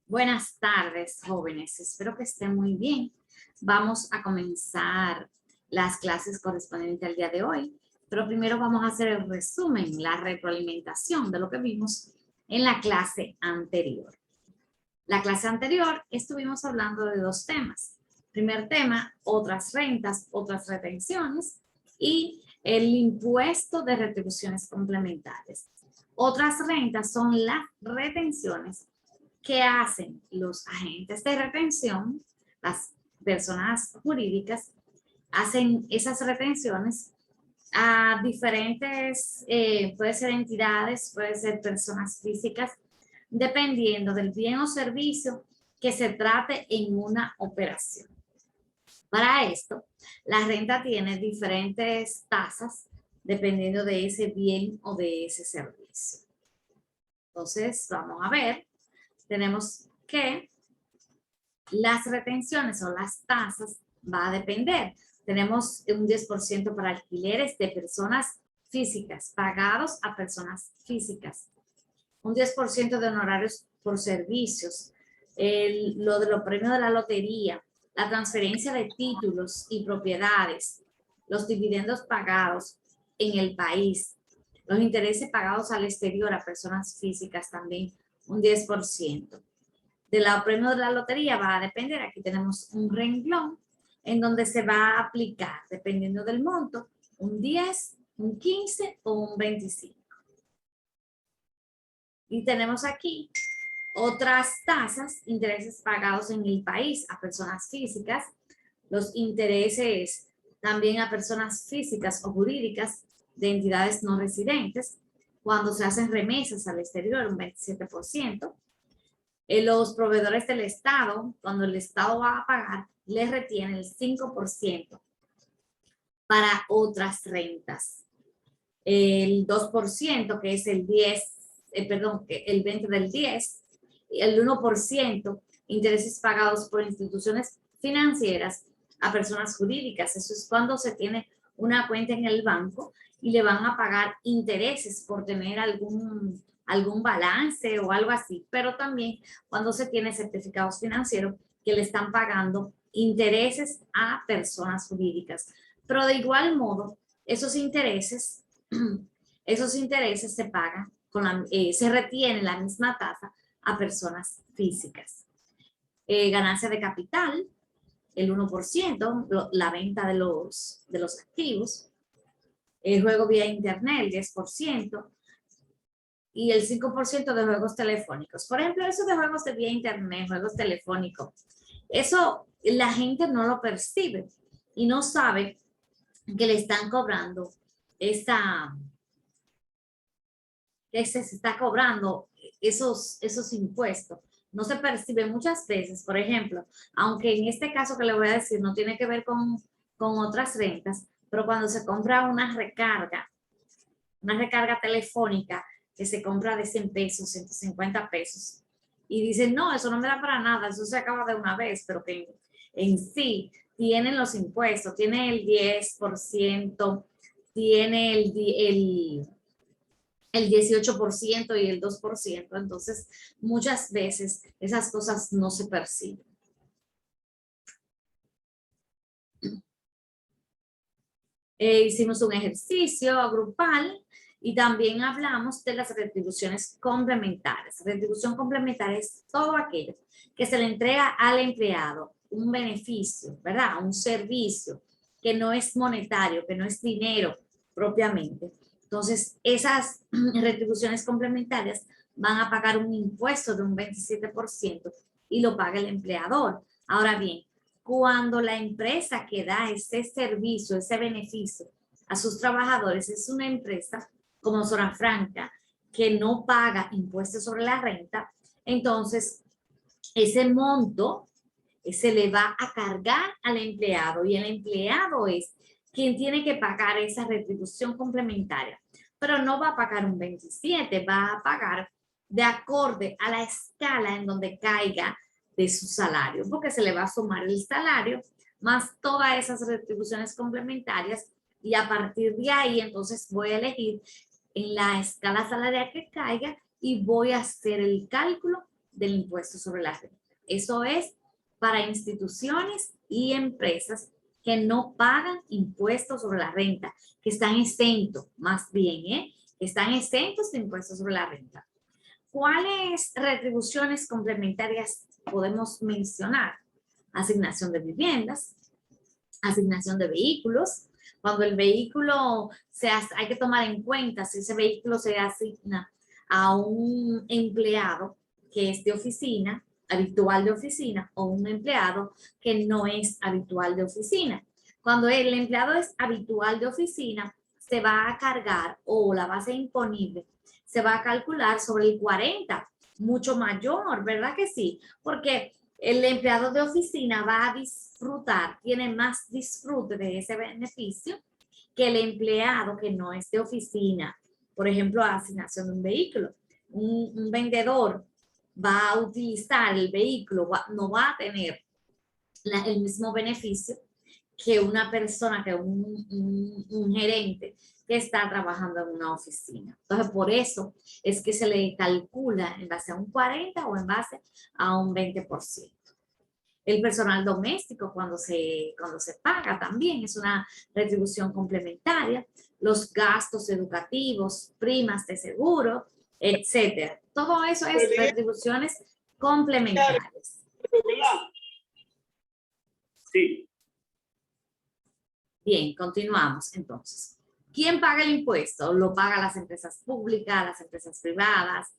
Buenas tardes, jóvenes. Espero que estén muy bien. Vamos a comenzar las clases correspondientes al día de hoy, pero primero vamos a hacer el resumen, la retroalimentación de lo que vimos en la clase anterior. La clase anterior estuvimos hablando de dos temas. Primer tema, otras rentas, otras retenciones y el impuesto de retribuciones complementarias. Otras rentas son las retenciones que hacen los agentes de retención, las personas jurídicas, hacen esas retenciones a diferentes, puede ser entidades, puede ser personas físicas, dependiendo del bien o servicio que se trate en una operación. Para esto, la renta tiene diferentes tasas dependiendo de ese bien o de ese servicio. Entonces, vamos a ver. Tenemos que las retenciones o las tasas va a depender. Tenemos un 10% para alquileres de personas físicas, pagados a personas físicas. Un 10% de honorarios por servicios. Lo de los premios de la lotería, la transferencia de títulos y propiedades, los dividendos pagados en el país, los intereses pagados al exterior a personas físicas también un 10%. De los premios de la lotería va a depender, aquí tenemos un renglón en donde se va a aplicar, dependiendo del monto, un 10, un 15 o un 25. Y tenemos aquí otras tasas, intereses pagados en el país a personas físicas, los intereses también a personas físicas o jurídicas de entidades no residentes, cuando se hacen remesas al exterior, un 27%. Los proveedores del Estado, cuando el Estado va a pagar, les retiene el 5% para otras rentas. El 2%, que es el 10, el 20 del 10, el 1%, intereses pagados por instituciones financieras a personas jurídicas. Eso es cuando se tiene una cuenta en el banco y le van a pagar intereses por tener algún balance o algo así, pero también cuando se tiene certificados financieros que le están pagando intereses a personas jurídicas. Pero de igual modo, esos intereses se pagan, se retiene la misma tasa a personas físicas. Ganancia de capital, el 1%, la venta de los activos. Juego vía internet, el 10%. Y el 5% de juegos telefónicos. Por ejemplo, eso de juegos de vía internet, juegos telefónicos, eso la gente no lo percibe y no sabe que le están cobrando que se está cobrando esos impuestos. No se percibe muchas veces, por ejemplo, aunque en este caso que le voy a decir no tiene que ver con otras rentas, pero cuando se compra una recarga telefónica, que se compra de 100 pesos, 150 pesos, y dicen, no, eso no me da para nada, eso se acaba de una vez, pero que en sí tienen los impuestos, tiene el 10%, tiene el 18% y el 2%, entonces muchas veces esas cosas no se perciben. Hicimos un ejercicio grupal y también hablamos de las retribuciones complementarias. Retribución complementaria es todo aquello que se le entrega al empleado, un beneficio, ¿verdad? Un servicio que no es monetario, que no es dinero propiamente. Entonces, esas retribuciones complementarias van a pagar un impuesto de un 27% y lo paga el empleador. Ahora bien, cuando la empresa que da ese servicio, ese beneficio a sus trabajadores es una empresa como Zona Franca que no paga impuestos sobre la renta, entonces ese monto se le va a cargar al empleado y el empleado es quien tiene que pagar esa retribución complementaria, pero no va a pagar un 27, va a pagar de acorde a la escala en donde caiga de su salario, porque se le va a sumar el salario más todas esas retribuciones complementarias y a partir de ahí entonces voy a elegir en la escala salarial que caiga y voy a hacer el cálculo del impuesto sobre la renta. Eso es para instituciones y empresas que no pagan impuestos sobre la renta, que están exentos, más bien, que están exentos de impuestos sobre la renta. ¿Cuáles retribuciones complementarias podemos mencionar? Asignación de viviendas, asignación de vehículos. Cuando el vehículo hay que tomar en cuenta si ese vehículo se asigna a un empleado que es de oficina, habitual de oficina, o un empleado que no es habitual de oficina. Cuando el empleado es habitual de oficina, se va a cargar, o la base imponible se va a calcular sobre el 40, mucho mayor, ¿verdad que sí? Porque el empleado de oficina va a disfrutar, tiene más disfrute de ese beneficio que el empleado que no es de oficina. Por ejemplo, asignación de un vehículo. Un vendedor va a utilizar el vehículo, no va a tener el mismo beneficio que una persona, que un gerente que está trabajando en una oficina. Entonces, por eso es que se le calcula en base a un 40 o en base a un 20%. El personal doméstico, cuando se paga también, es una retribución complementaria. Los gastos educativos, primas de seguro, etcétera. Todo eso es retribuciones complementarias. Sí. Bien, continuamos entonces. ¿Quién paga el impuesto? Lo pagan las empresas públicas, las empresas privadas,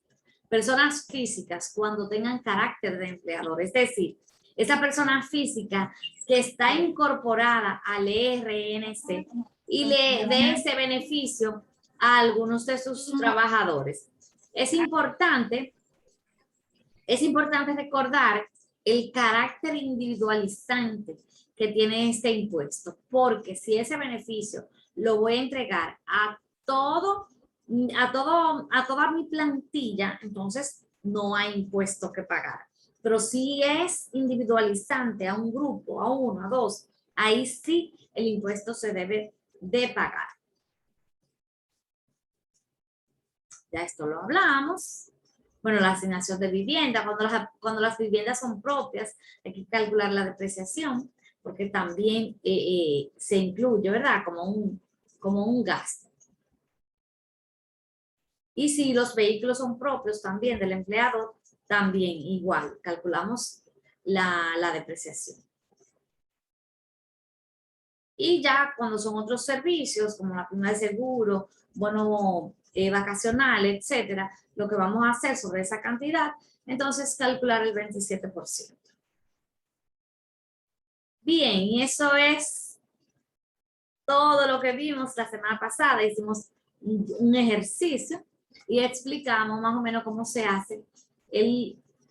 personas físicas cuando tengan carácter de empleador. Es decir, esa persona física que está incorporada al RNC y le dé ese beneficio a algunos de sus trabajadores. Es importante recordar el carácter individualizante que tiene este impuesto, porque si ese beneficio lo voy a entregar a toda mi plantilla, entonces no hay impuesto que pagar. Pero si es individualizante a un grupo, a uno, a dos, ahí sí el impuesto se debe de pagar. Ya esto lo hablamos. Bueno, la asignación de vivienda, cuando las viviendas son propias, hay que calcular la depreciación, porque también se incluye, ¿verdad? Como un gasto. Y si los vehículos son propios también del empleado, también igual, calculamos la depreciación. Y ya cuando son otros servicios, como la prima de seguro, bono vacacional, etcétera, lo que vamos a hacer sobre esa cantidad, entonces calcular el 27%. Bien, y eso es todo lo que vimos la semana pasada. Hicimos un ejercicio y explicamos más o menos cómo se hace,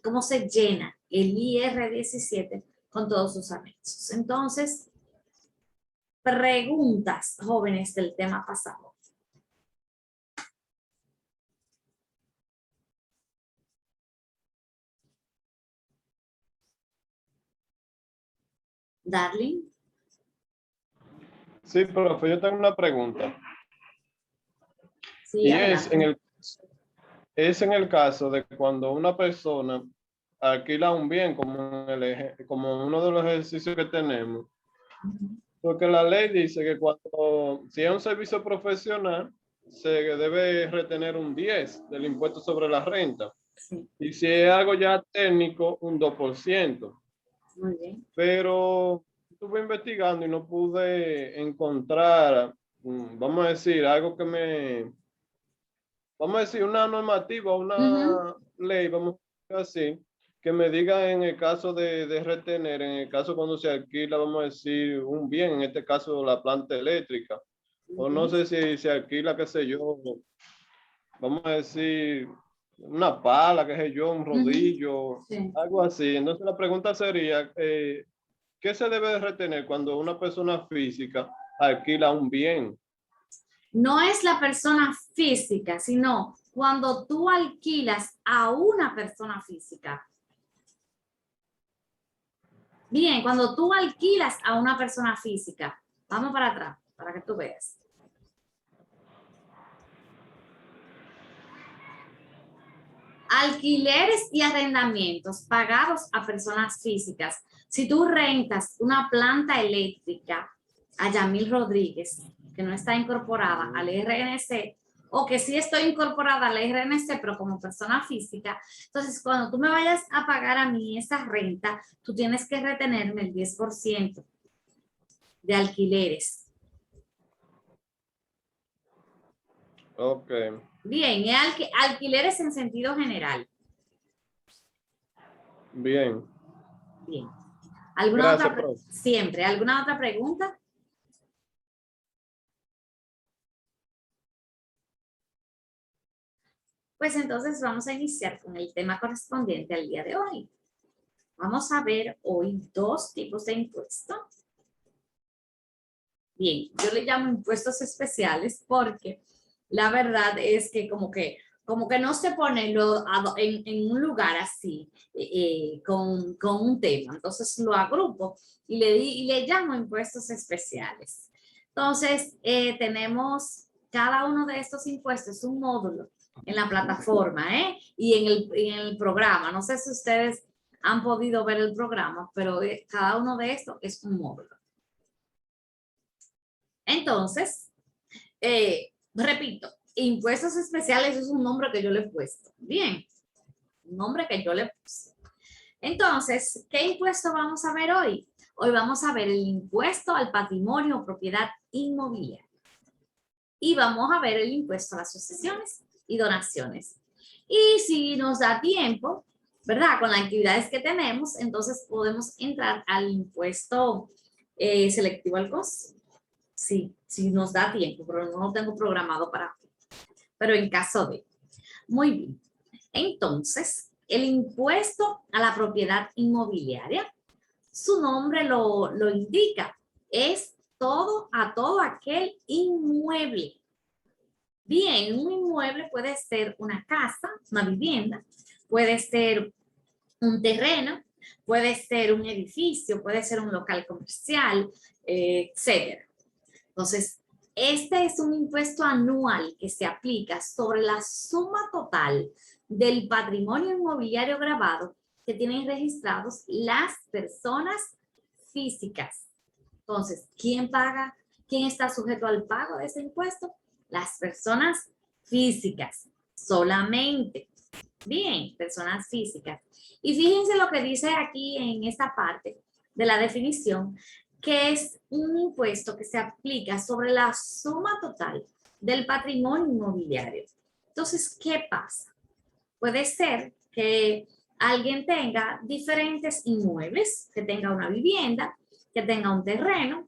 cómo se llena el IR17 con todos sus anexos. Entonces, preguntas, jóvenes, del tema pasado. Darling. Sí, profe, yo tengo una pregunta. Sí, Y adelante. es en el caso de cuando una persona alquila un bien, como uno de los ejercicios que tenemos. Porque la ley dice que si es un servicio profesional, se debe retener un 10 del impuesto sobre la renta. Sí. Y si es algo ya técnico, un 2%. Muy bien. Pero estuve investigando y no pude encontrar, vamos a decir, algo vamos a decir, una normativa, una ley, vamos a decir así, que me diga en el caso de retener, en el caso cuando se alquila, vamos a decir, un bien, en este caso la planta eléctrica, o no sé si se alquila, qué sé yo, vamos a decir, una pala, qué sé yo, un rodillo, Sí. algo así. Entonces la pregunta sería, ¿qué se debe de retener cuando una persona física alquila un bien? No es la persona física, sino cuando tú alquilas a una persona física. Bien, cuando tú alquilas a una persona física. Vamos para atrás, para que tú veas. Alquileres y arrendamientos pagados a personas físicas. Si tú rentas una planta eléctrica a Yamil Rodríguez, que no está incorporada al RNC, o que sí estoy incorporada al RNC, pero como persona física, entonces cuando tú me vayas a pagar a mí esa renta, tú tienes que retenerme el 10% de alquileres. Ok. Bien, alquileres en sentido general. Bien. Bien. ¿Alguna Gracias, otra? profe. Siempre. ¿Alguna otra pregunta? Pues entonces vamos a iniciar con el tema correspondiente al día de hoy. Vamos a ver hoy dos tipos de impuestos. Bien, yo le llamo impuestos especiales porque la verdad es que como que no se pone en un lugar así con un tema. Entonces lo agrupo y le llamo impuestos especiales. Entonces tenemos cada uno de estos impuestos, un módulo en la plataforma y en el programa. No sé si ustedes han podido ver el programa, pero cada uno de estos es un módulo. Entonces, repito, impuestos especiales es un nombre que yo le he puesto. Bien, un nombre que yo le puse. Entonces, ¿qué impuesto vamos a ver hoy? Hoy vamos a ver el impuesto al patrimonio o propiedad inmobiliaria. Y vamos a ver el impuesto a las sucesiones y donaciones. Y si nos da tiempo, ¿verdad? Con las actividades que tenemos, entonces podemos entrar al impuesto selectivo al costo. Sí, sí nos da tiempo, pero no lo tengo programado para hoy. Pero en caso de. Muy bien. Entonces, el impuesto a la propiedad inmobiliaria, su nombre lo indica, es todo aquel inmueble. Bien, un inmueble puede ser una casa, una vivienda, puede ser un terreno, puede ser un edificio, puede ser un local comercial, etcétera. Entonces, este es un impuesto anual que se aplica sobre la suma total del patrimonio inmobiliario gravado que tienen registrados las personas físicas. Entonces, ¿quién paga? ¿Quién está sujeto al pago de ese impuesto? Las personas físicas, solamente. Bien, personas físicas. Y fíjense lo que dice aquí en esta parte de la definición, que es un impuesto que se aplica sobre la suma total del patrimonio inmobiliario. Entonces, ¿qué pasa? Puede ser que alguien tenga diferentes inmuebles, que tenga una vivienda, que tenga un terreno,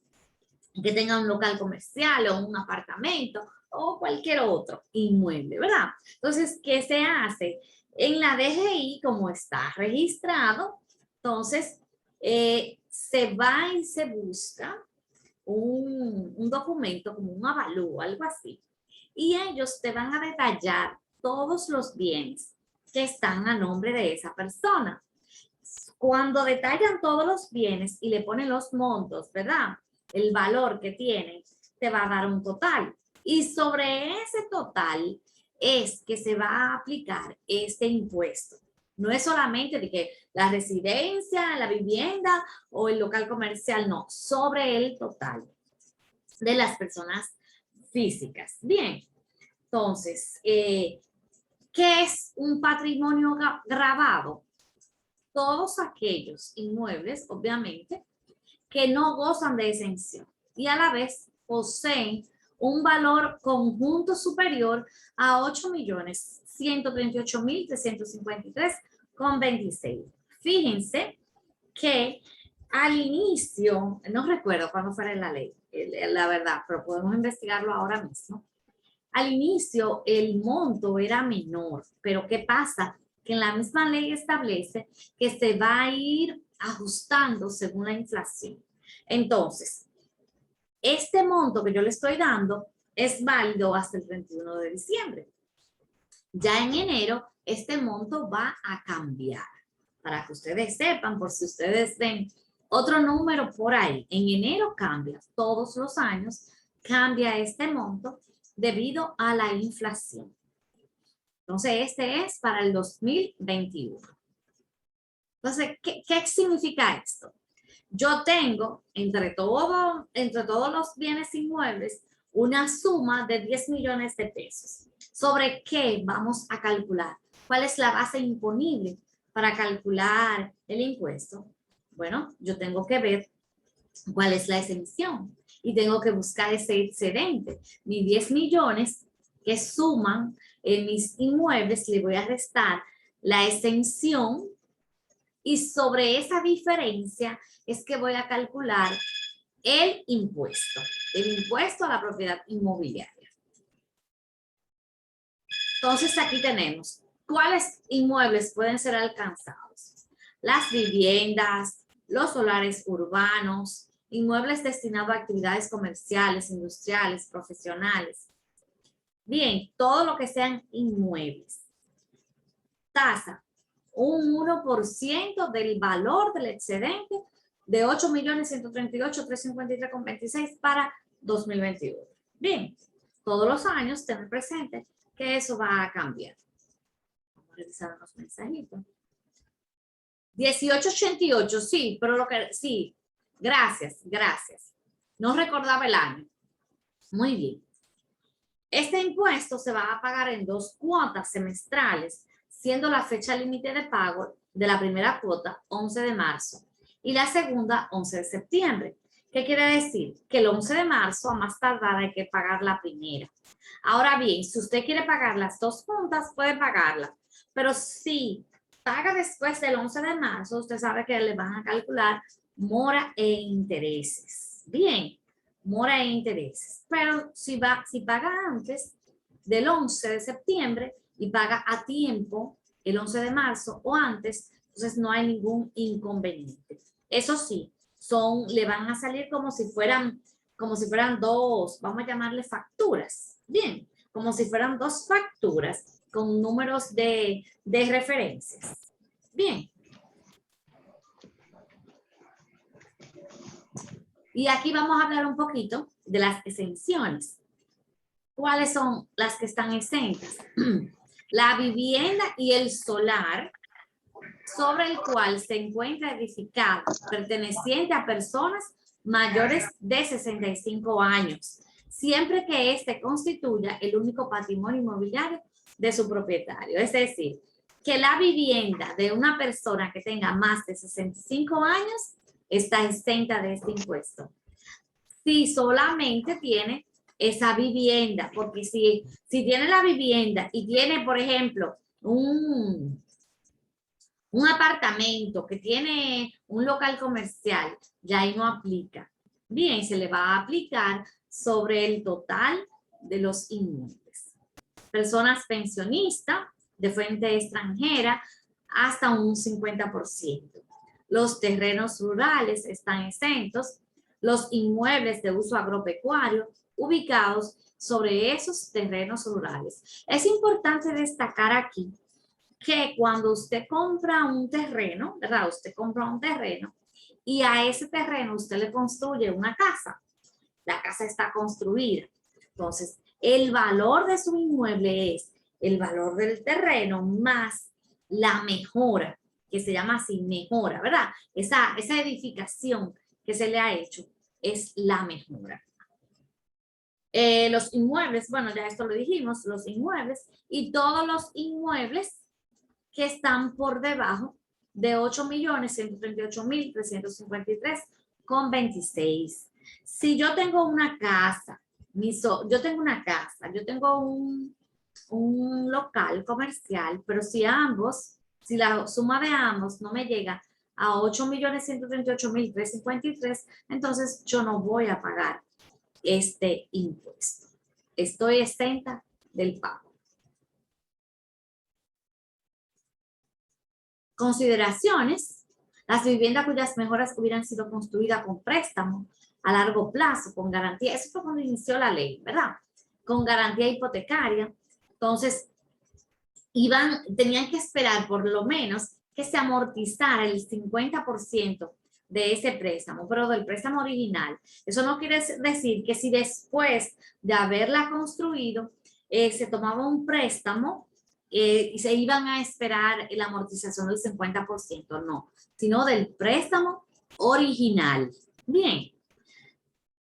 que tenga un local comercial o un apartamento o cualquier otro inmueble, ¿verdad? Entonces, ¿qué se hace? En la DGI, como está registrado, entonces se va y se busca un documento como un avalúo, algo así, y ellos te van a detallar todos los bienes que están a nombre de esa persona. Cuando detallan todos los bienes y le ponen los montos, ¿verdad? El valor que tienen, te va a dar un total. Y sobre ese total es que se va a aplicar este impuesto. No es solamente de que la residencia, la vivienda o el local comercial, no, sobre el total de las personas físicas. Bien, entonces, ¿qué es un patrimonio gravado? Todos aquellos inmuebles, obviamente, que no gozan de exención y a la vez poseen un valor conjunto superior a 8.138.353,26. Fíjense que al inicio, no recuerdo cuándo fue la ley, la verdad, pero podemos investigarlo ahora mismo. Al inicio el monto era menor, pero ¿qué pasa? Que en la misma ley establece que se va a ir ajustando según la inflación. Entonces, este monto que yo le estoy dando es válido hasta el 31 de diciembre. Ya en enero, este monto va a cambiar. Para que ustedes sepan, por si ustedes ven otro número por ahí, en enero cambia, todos los años cambia este monto debido a la inflación. Entonces, este es para el 2021. Entonces, ¿qué significa esto? Yo tengo, entre todos los bienes inmuebles, una suma de 10 millones de pesos. ¿Sobre qué vamos a calcular? ¿Cuál es la base imponible para calcular el impuesto? Bueno, yo tengo que ver cuál es la exención y tengo que buscar ese excedente. Mis 10 millones que suman en mis inmuebles, le voy a restar la exención y sobre esa diferencia es que voy a calcular el impuesto a la propiedad inmobiliaria. Entonces aquí tenemos cuáles inmuebles pueden ser alcanzados. Las viviendas, los solares urbanos, inmuebles destinados a actividades comerciales, industriales, profesionales. Bien, todo lo que sean inmuebles. Tasa, un 1% del valor del excedente de 8.138.353,26 para 2021. Bien, todos los años tener presente que eso va a cambiar. Vamos a revisar unos mensajitos. 1888, sí, pero sí, gracias. No recordaba el año. Muy bien. Este impuesto se va a pagar en 2 cuotas semestrales, siendo la fecha límite de pago de la primera cuota 11 de marzo y la segunda 11 de septiembre. ¿Qué quiere decir? Que el 11 de marzo a más tardar hay que pagar la primera. Ahora bien, si usted quiere pagar las 2 juntas, puede pagarla. Pero si paga después del 11 de marzo, usted sabe que le van a calcular mora e intereses. Bien, mora e intereses. Pero si paga antes del 11 de septiembre y paga a tiempo el 11 de marzo o antes, entonces no hay ningún inconveniente. Eso sí, le van a salir como si fueran 2, vamos a llamarle facturas. Bien, como si fueran 2 facturas con números de referencias. Bien. Y aquí vamos a hablar un poquito de las exenciones. ¿Cuáles son las que están exentas? La vivienda y el solar sobre el cual se encuentra edificado, perteneciente a personas mayores de 65 años, siempre que éste constituya el único patrimonio inmobiliario de su propietario. Es decir, que la vivienda de una persona que tenga más de 65 años está exenta de este impuesto. Si solamente tiene esa vivienda, porque si tiene la vivienda y tiene, por ejemplo, un apartamento que tiene un local comercial, ya ahí no aplica. Bien, se le va a aplicar sobre el total de los inmuebles. Personas pensionistas de fuente extranjera hasta un 50%. Los terrenos rurales están exentos. Los inmuebles de uso agropecuario ubicados sobre esos terrenos rurales. Es importante destacar aquí que cuando usted compra un terreno, ¿verdad? Usted compra un terreno y a ese terreno usted le construye una casa. La casa está construida. Entonces, el valor de su inmueble es el valor del terreno más la mejora, que se llama así, mejora, ¿verdad? Esa edificación que se le ha hecho es la mejora. Los inmuebles, bueno, ya esto lo dijimos, los inmuebles y todos los inmuebles que están por debajo de 8.138.353,26. Si yo tengo una casa, yo tengo un local comercial, pero si la suma de ambos no me llega a 8.138.353, entonces yo no voy a pagar este impuesto. Estoy exenta del pago. Consideraciones: las viviendas cuyas mejoras hubieran sido construidas con préstamo a largo plazo, con garantía. Eso fue cuando inició la ley, ¿verdad? Con garantía hipotecaria. Entonces, tenían que esperar por lo menos que se amortizara el 50% de ese préstamo, pero del préstamo original. Eso no quiere decir que si después de haberla construido se tomaba un préstamo y se iban a esperar la amortización del 50%, no, sino del préstamo original. Bien.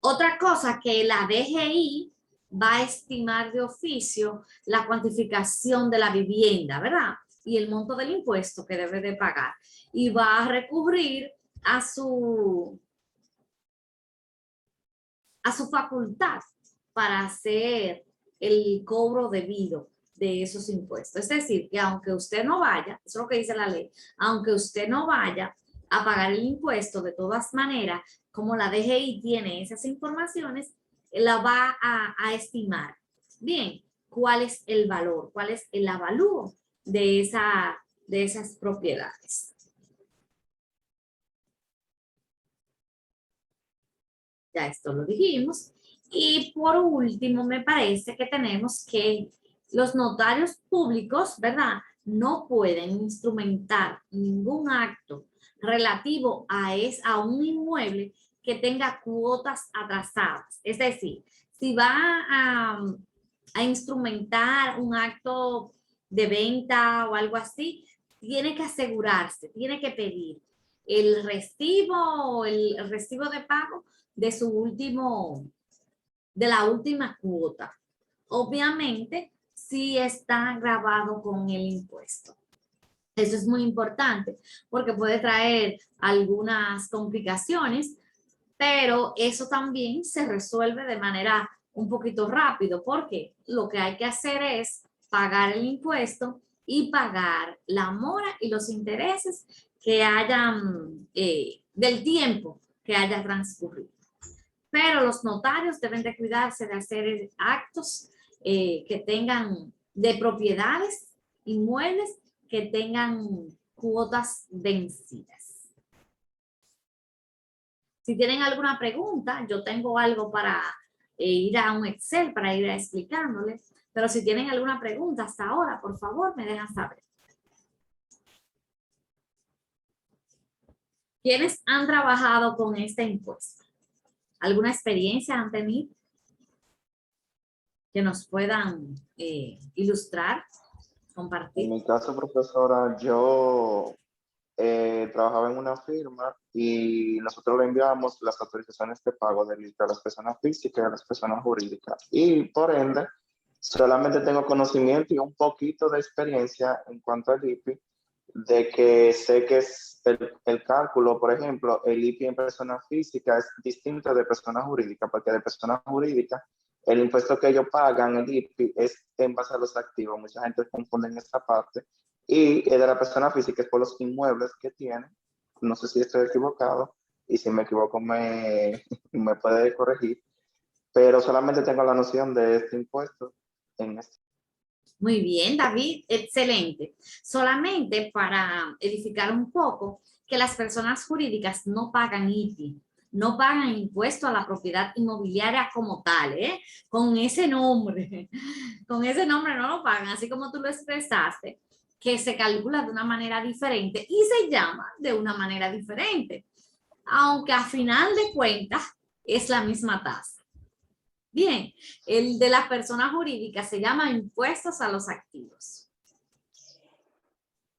Otra cosa que la DGI va a estimar de oficio la cuantificación de la vivienda, ¿verdad? Y el monto del impuesto que debe de pagar. Y va a recurrir a su facultad para hacer el cobro debido de esos impuestos. Es decir, que aunque usted no vaya, eso es lo que dice la ley, aunque usted no vaya a pagar el impuesto, de todas maneras, como la DGI tiene esas informaciones, la va a estimar. Bien, ¿cuál es el valor? ¿Cuál es el avalúo de esas propiedades? Ya esto lo dijimos. Y por último, me parece que tenemos que los notarios públicos, ¿verdad? No pueden instrumentar ningún acto relativo a un inmueble que tenga cuotas atrasadas. Es decir, si va a instrumentar un acto de venta o algo así, tiene que asegurarse, tiene que pedir el recibo de pago de la última cuota. Obviamente, sí está grabado con el impuesto. Eso es muy importante porque puede traer algunas complicaciones, pero eso también se resuelve de manera un poquito rápido porque lo que hay que hacer es pagar el impuesto y pagar la mora y los intereses que hayan del tiempo que haya transcurrido. Pero los notarios deben de cuidarse de hacer actos que tengan de propiedades, inmuebles, que tengan cuotas vencidas. Si tienen alguna pregunta, yo tengo algo para ir a un Excel, para ir explicándoles, pero si tienen alguna pregunta hasta ahora, por favor, me dejan saber. ¿Quiénes han trabajado con este impuesto? ¿Alguna experiencia han tenido que nos puedan ilustrar, compartir? En mi caso, profesora, yo trabajaba en una firma y nosotros le enviamos las autorizaciones de pago del IPI a las personas físicas y a las personas jurídicas. Y por ende, solamente tengo conocimiento y un poquito de experiencia en cuanto al IPI, de que sé que es el cálculo, por ejemplo, el IPI en persona física es distinto de persona jurídica, porque de persona jurídica el impuesto que ellos pagan, el IPI, es en base a los activos. Mucha gente confunde en esta parte. Y de la persona física es por los inmuebles que tiene. No sé si estoy equivocado. Y si me equivoco me puede corregir. Pero solamente tengo la noción de este impuesto en este. Muy bien, David, excelente. Solamente para edificar un poco, que las personas jurídicas no pagan ITI, no pagan impuesto a la propiedad inmobiliaria como tal, ¿eh? Con ese nombre no lo pagan, así como tú lo expresaste, que se calcula de una manera diferente y se llama de una manera diferente, aunque a final de cuentas es la misma tasa. Bien, el de las personas jurídicas se llama impuestos a los activos.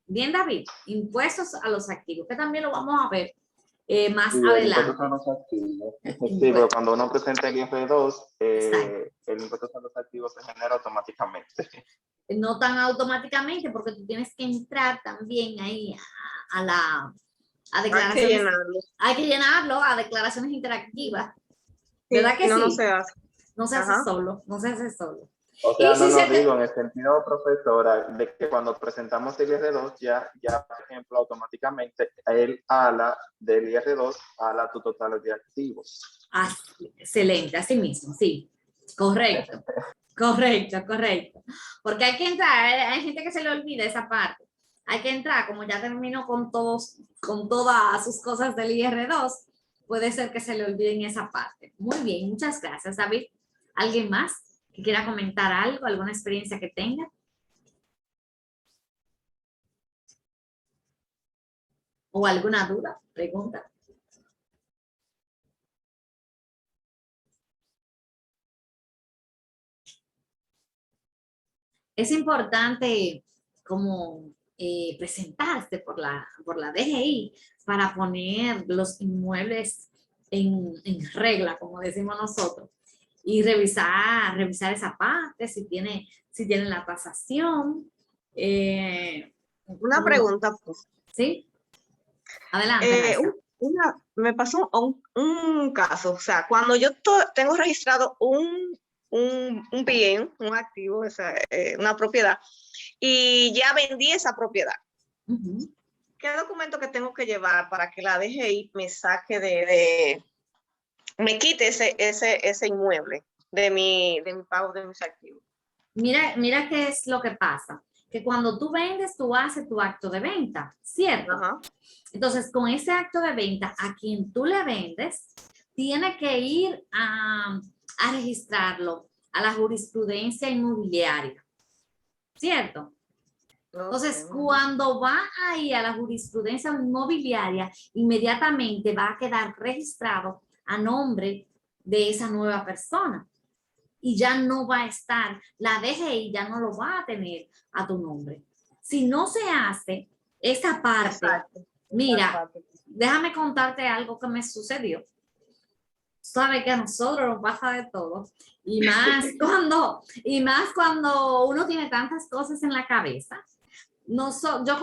Bien, David, impuestos a los activos, que también lo vamos a ver más Sí, adelante. el impuesto a los activos. Sí, pero cuando uno presenta el IR2, el impuesto a los activos se genera automáticamente. No tan automáticamente, porque tú tienes que entrar también ahí a declaraciones. Hay que llenarlo a declaraciones interactivas. Sí, ¿Verdad que no sí? se hace. No se hace solo, no se hace solo. O sea, Y si no digo en el sentido, profesora, de que cuando presentamos el IR2, ya, por ejemplo, automáticamente el ALA del IR2 ALA tu total de activos. Excelente, así mismo, sí. Correcto. Correcto. Porque hay que entrar, hay gente que se le olvida esa parte. Hay que entrar, como ya terminó con todas sus cosas del IR2, puede ser que se le olviden esa parte. Muy bien, muchas gracias, David. ¿Alguien más que quiera comentar algo, alguna experiencia que tenga? ¿O alguna duda, pregunta? Es importante como presentarse por la DGI para poner los inmuebles en regla, como decimos nosotros, y revisar esa parte, si tiene la tasación. Una pregunta, pues. ¿Sí? Adelante. Me pasó un caso, o sea, cuando yo tengo registrado un bien, un activo, una propiedad, y ya vendí esa propiedad. ¿Qué documento que tengo que llevar para que la DGI me saque me quite ese inmueble de mi pago de mis activos? Mira qué es lo que pasa. Que cuando tú vendes, tú haces tu acto de venta, ¿cierto? Ajá. Entonces, con ese acto de venta, a quien tú le vendes, tiene que ir a registrarlo a la jurisprudencia inmobiliaria, ¿cierto? Entonces, cuando va ahí a la jurisprudencia inmobiliaria, inmediatamente va a quedar registrado a nombre de esa nueva persona. Y ya no va a estar, la DGI ya no lo va a tener a tu nombre. Si no se hace esa parte, mira, déjame contarte algo que me sucedió. Sabe que a nosotros nos pasa de todo. Y más cuando uno tiene tantas cosas en la cabeza. Nosotros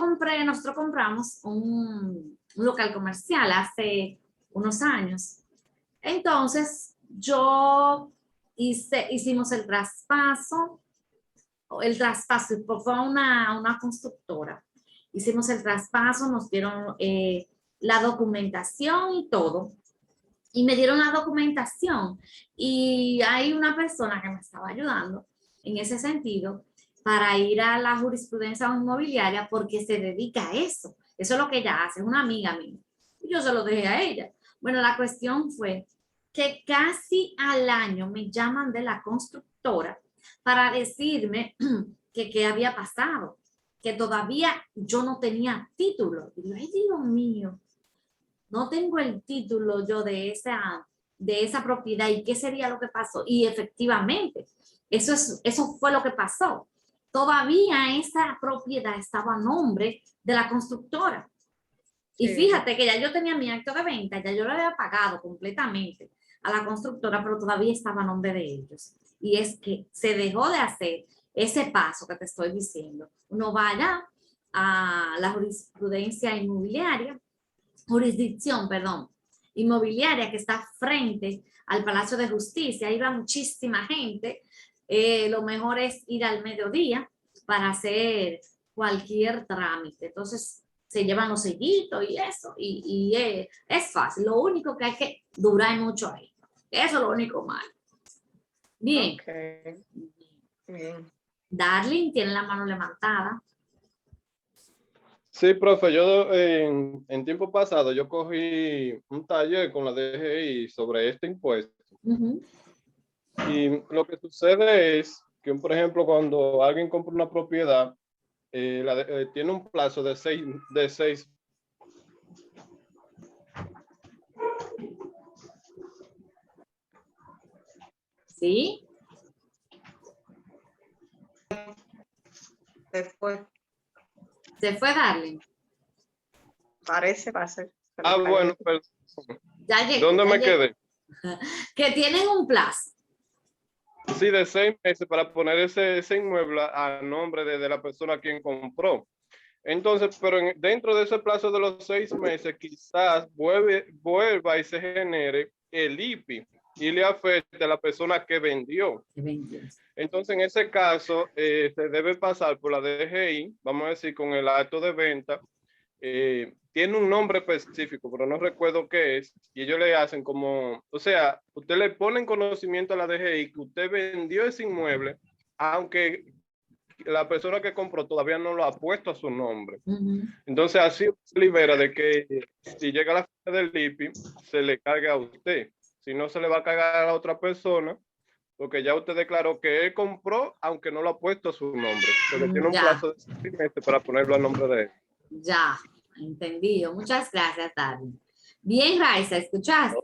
compramos un local comercial hace unos años. Entonces, hicimos el traspaso fue una constructora. Hicimos el traspaso, nos dieron la documentación y todo. Y me dieron la documentación. Y hay una persona que me estaba ayudando en ese sentido para ir a la jurisprudencia inmobiliaria porque se dedica a eso. Eso es lo que ella hace, es una amiga mía. Y yo se lo dejé a ella. Bueno, la cuestión fue que casi al año me llaman de la constructora para decirme que qué había pasado, que todavía yo no tenía título. Y yo, ay, Dios mío, no tengo el título yo de esa propiedad y qué sería lo que pasó. Y efectivamente, eso fue lo que pasó. Todavía esa propiedad estaba a nombre de la constructora. Y fíjate que ya yo tenía mi acto de venta, ya yo lo había pagado completamente a la constructora, pero todavía estaba a nombre de ellos. Y es que se dejó de hacer ese paso que te estoy diciendo. Uno vaya a la jurisdicción inmobiliaria que está frente al Palacio de Justicia. Ahí va muchísima gente. Lo mejor es ir al mediodía para hacer cualquier trámite. Entonces, se llevan los sellitos y eso, y es fácil. Lo único que hay que durar mucho ahí. Eso es lo único malo. Bien. Okay. Bien. Darling tiene la mano levantada. Sí, profe, yo en tiempo pasado yo cogí un taller con la DGI sobre este impuesto. Y lo que sucede es que, por ejemplo, cuando alguien compra una propiedad, tiene un plazo de seis. ¿Sí? Se fue Darling. Parece. Bueno, pues, ya llegó, ¿dónde me llegó. quedé? Que tienen un plazo. Sí, de 6 meses para poner ese inmueble a nombre de la persona a quien compró. Entonces, pero dentro de ese plazo de los 6 meses, quizás vuelva y se genere el IPI y le afecte a la persona que vendió. Entonces, en ese caso, se debe pasar por la DGI, vamos a decir, con el acto de venta. Tiene un nombre específico, pero no recuerdo qué es, y ellos le hacen como, o sea, usted le pone en conocimiento a la DGI que usted vendió ese inmueble, aunque la persona que compró todavía no lo ha puesto a su nombre. Entonces así se libera de que si llega la fecha del IPI, se le cargue a usted. Si no, se le va a cargar a la otra persona, porque ya usted declaró que él compró, aunque no lo ha puesto a su nombre. Porque tiene un plazo de 6 meses para ponerlo a nombre de él. Ya, entendido. Muchas gracias, Darling. Bien, Raiza, ¿escuchaste?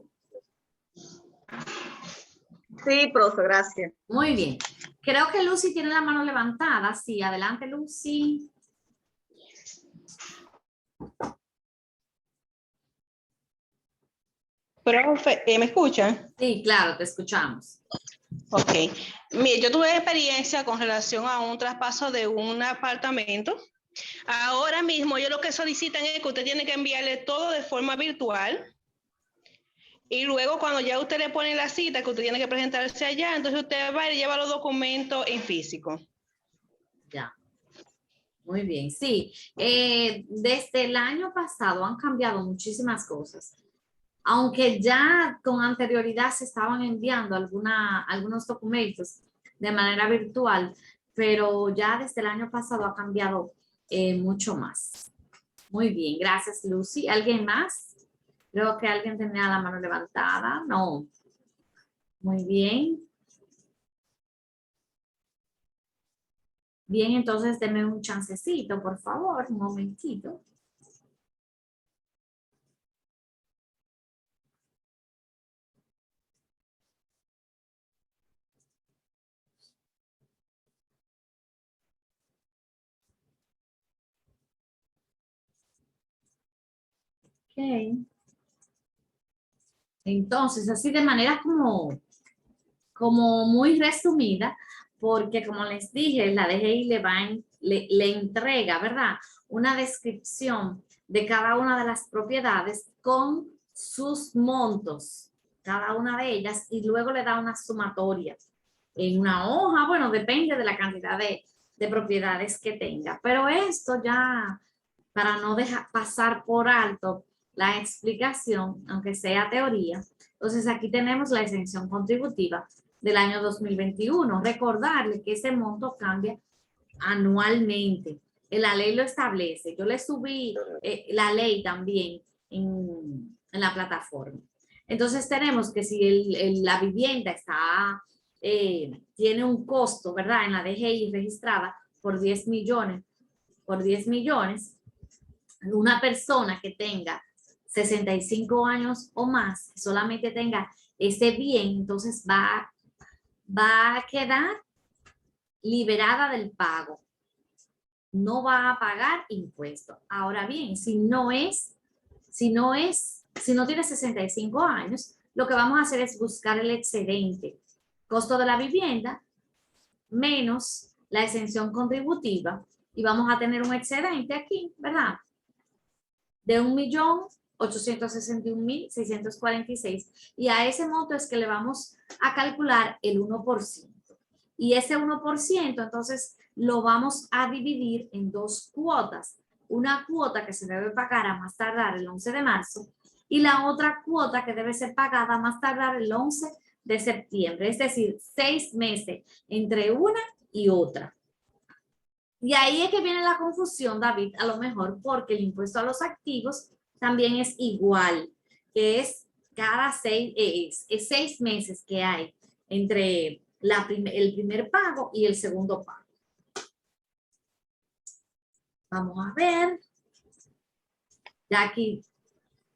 Sí, profe, gracias. Muy bien. Creo que Lucy tiene la mano levantada. Sí, adelante, Lucy. Profe, ¿me escuchan? Sí, claro, te escuchamos. Ok. Mire, yo tuve experiencia con relación a un traspaso de un apartamento. Ahora mismo ellos lo que solicitan es que usted tiene que enviarle todo de forma virtual. Y luego cuando ya usted le pone la cita, que usted tiene que presentarse allá, entonces usted va y lleva los documentos en físico. Ya. Muy bien, sí. Desde el año pasado han cambiado muchísimas cosas. Aunque ya con anterioridad se estaban enviando algunos documentos de manera virtual, pero ya desde el año pasado ha cambiado mucho más. Muy bien, gracias Lucy. ¿Alguien más? Creo que alguien tenía la mano levantada. No. Muy bien. Bien, entonces denme un chancecito, por favor, un momentito. Ok. Entonces, así de manera como muy resumida, porque como les dije, la DGI le entrega, ¿verdad? Una descripción de cada una de las propiedades con sus montos, cada una de ellas, y luego le da una sumatoria en una hoja, bueno, depende de la cantidad de propiedades que tenga, pero esto ya, para no dejar pasar por alto la explicación, aunque sea teoría, entonces aquí tenemos la exención contributiva del año 2021. Recordarle que ese monto cambia anualmente. La ley lo establece. Yo le subí la ley también en la plataforma. Entonces tenemos que si la vivienda está, tiene un costo, ¿verdad? En la DGI registrada por 10 millones, una persona que tenga 65 años o más, solamente tenga ese bien, entonces va a quedar liberada del pago. No va a pagar impuestos. Ahora bien, si no tiene 65 años, lo que vamos a hacer es buscar el excedente, costo de la vivienda, menos la exención contributiva, y vamos a tener un excedente aquí, ¿verdad? De 1.861.646, y a ese monto es que le vamos a calcular el 1%. Y ese 1%, entonces, lo vamos a dividir en dos cuotas. Una cuota que se debe pagar a más tardar el 11 de marzo y la otra cuota que debe ser pagada a más tardar el 11 de septiembre. Es decir, 6 meses entre una y otra. Y ahí es que viene la confusión, David, a lo mejor porque el impuesto a los activos también es igual, que es cada 6 meses que hay entre el primer pago y el segundo pago. Vamos a ver. Ya aquí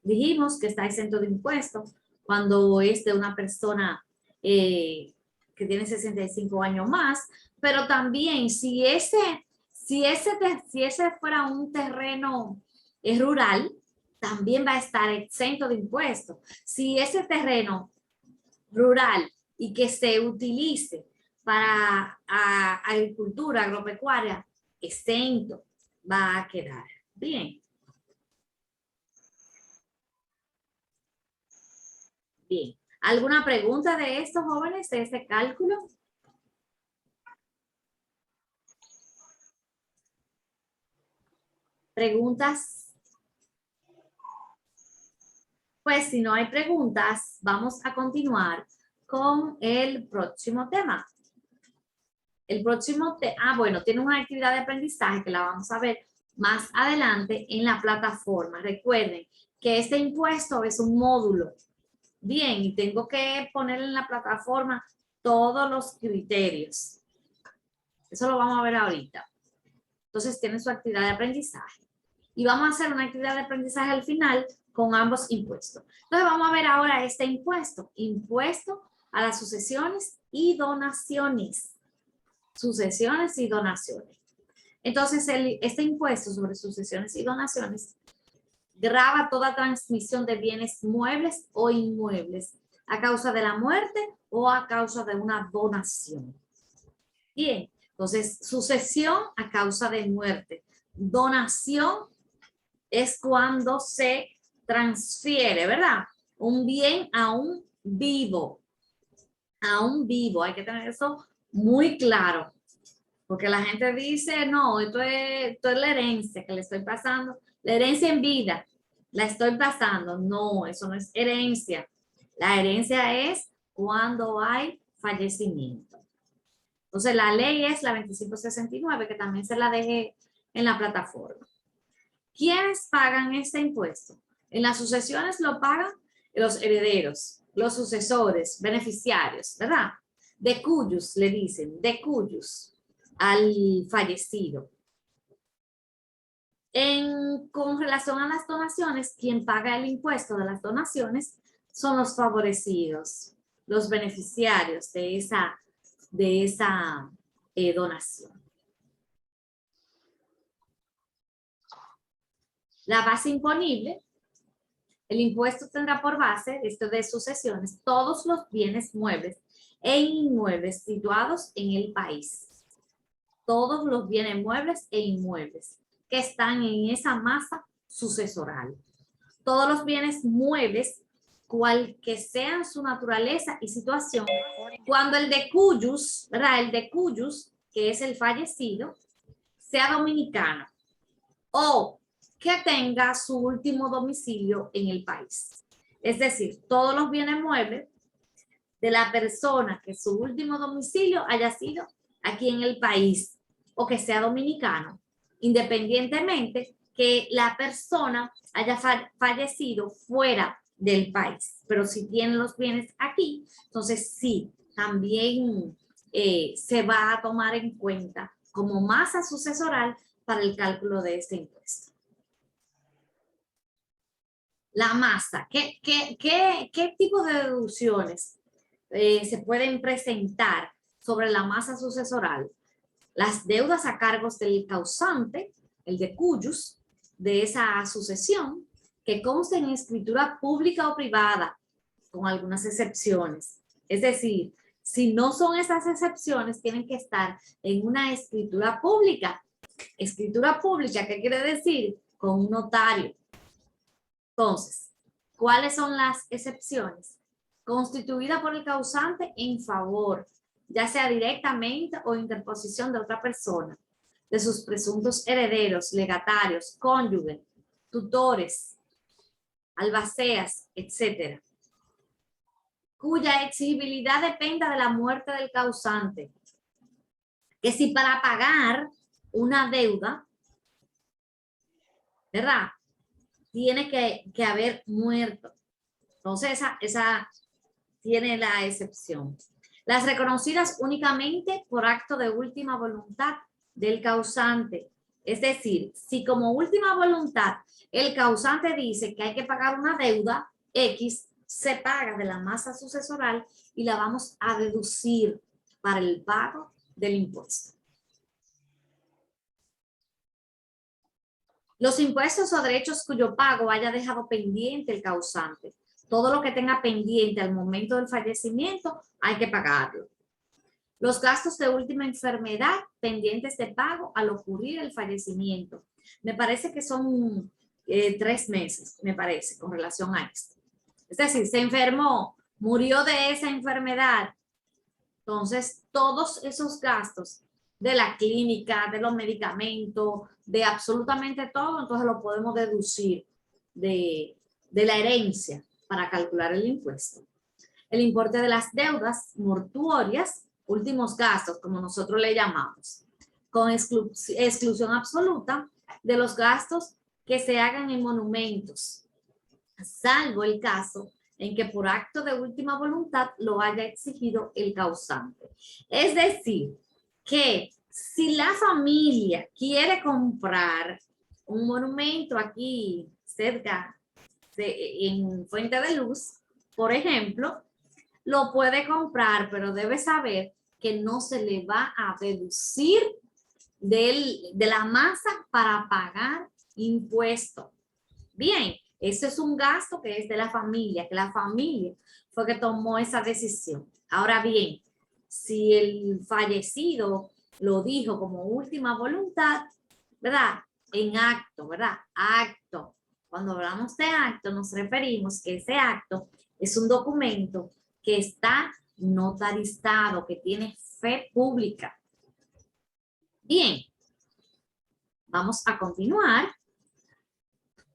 dijimos que está exento de impuestos cuando es de una persona que tiene 65 años más, pero también si ese fuera un terreno rural, también va a estar exento de impuestos. Si ese terreno rural y que se utilice para agricultura agropecuaria, exento va a quedar. Bien. Bien. ¿Alguna pregunta de estos jóvenes, de este cálculo? ¿Preguntas? Pues si no hay preguntas, vamos a continuar con el próximo tema. El próximo tema, bueno, tiene una actividad de aprendizaje que la vamos a ver más adelante en la plataforma. Recuerden que este impuesto es un módulo. Bien, y tengo que poner en la plataforma todos los criterios. Eso lo vamos a ver ahorita. Entonces tiene su actividad de aprendizaje. Y vamos a hacer una actividad de aprendizaje al final con ambos impuestos. Entonces vamos a ver ahora este impuesto. Impuesto a las sucesiones y donaciones. Sucesiones y donaciones. Entonces este impuesto sobre sucesiones y donaciones grava toda transmisión de bienes muebles o inmuebles a causa de la muerte o a causa de una donación. Bien, entonces sucesión a causa de muerte. Donación es cuando se transfiere, ¿verdad? Un bien a un vivo. A un vivo, hay que tener eso muy claro. Porque la gente dice, no, esto es la herencia que le estoy pasando. La herencia en vida, la estoy pasando. No, eso no es herencia. La herencia es cuando hay fallecimiento. Entonces, la ley es la 2569, que también se la dejé en la plataforma. ¿Quiénes pagan este impuesto? En las sucesiones lo pagan los herederos, los sucesores, beneficiarios, ¿verdad? De cuyos, le dicen, de cuyos al fallecido. Con relación a las donaciones, quien paga el impuesto de las donaciones son los favorecidos, los beneficiarios de esa donación. La base imponible, el impuesto tendrá por base, esto de sucesiones, todos los bienes muebles e inmuebles situados en el país. Todos los bienes muebles e inmuebles que están en esa masa sucesoral. Todos los bienes muebles, cual que sean su naturaleza y situación, cuando el de cuyos, ¿verdad? El de cuyos, que es el fallecido, sea dominicano o que tenga su último domicilio en el país. Es decir, todos los bienes muebles de la persona que su último domicilio haya sido aquí en el país o que sea dominicano, independientemente que la persona haya fallecido fuera del país. Pero si tienen los bienes aquí, entonces sí, también se va a tomar en cuenta como masa sucesoral para el cálculo de este impuesto. La masa, ¿qué tipo de deducciones se pueden presentar sobre la masa sucesoral? Las deudas a cargos del causante, el de cuyos, de esa sucesión, que conste en escritura pública o privada, con algunas excepciones. Es decir, si no son esas excepciones, tienen que estar en una escritura pública. Escritura pública, ¿qué quiere decir? Con un notario. Entonces, ¿cuáles son las excepciones? Constituida por el causante en favor, ya sea directamente o interposición de otra persona, de sus presuntos herederos, legatarios, cónyuges, tutores, albaceas, etc. Cuya exigibilidad dependa de la muerte del causante. Que si para pagar una deuda, ¿verdad?, tiene que haber muerto. Entonces, esa tiene la excepción. Las reconocidas únicamente por acto de última voluntad del causante. Es decir, si como última voluntad el causante dice que hay que pagar una deuda X, se paga de la masa sucesoral y la vamos a deducir para el pago del impuesto. Los impuestos o derechos cuyo pago haya dejado pendiente el causante. Todo lo que tenga pendiente al momento del fallecimiento hay que pagarlo. Los gastos de última enfermedad pendientes de pago al ocurrir el fallecimiento. Me parece que son 3 meses, me parece, con relación a esto. Es decir, se enfermó, murió de esa enfermedad. Entonces, todos esos gastos de la clínica, de los medicamentos, de absolutamente todo, entonces lo podemos deducir de la herencia para calcular el impuesto. El importe de las deudas mortuorias, últimos gastos, como nosotros le llamamos, con exclusión absoluta de los gastos que se hagan en monumentos, salvo el caso en que por acto de última voluntad lo haya exigido el causante. Es decir, que si la familia quiere comprar un monumento aquí cerca en Fuente de Luz, por ejemplo, lo puede comprar, pero debe saber que no se le va a deducir de la masa para pagar impuesto. Bien, eso es un gasto que es de la familia, que la familia fue que tomó esa decisión. Ahora bien, si el fallecido lo dijo como última voluntad, ¿verdad? En acto, ¿verdad? Acto. Cuando hablamos de acto, nos referimos que ese acto es un documento que está notarizado, que tiene fe pública. Bien, vamos a continuar.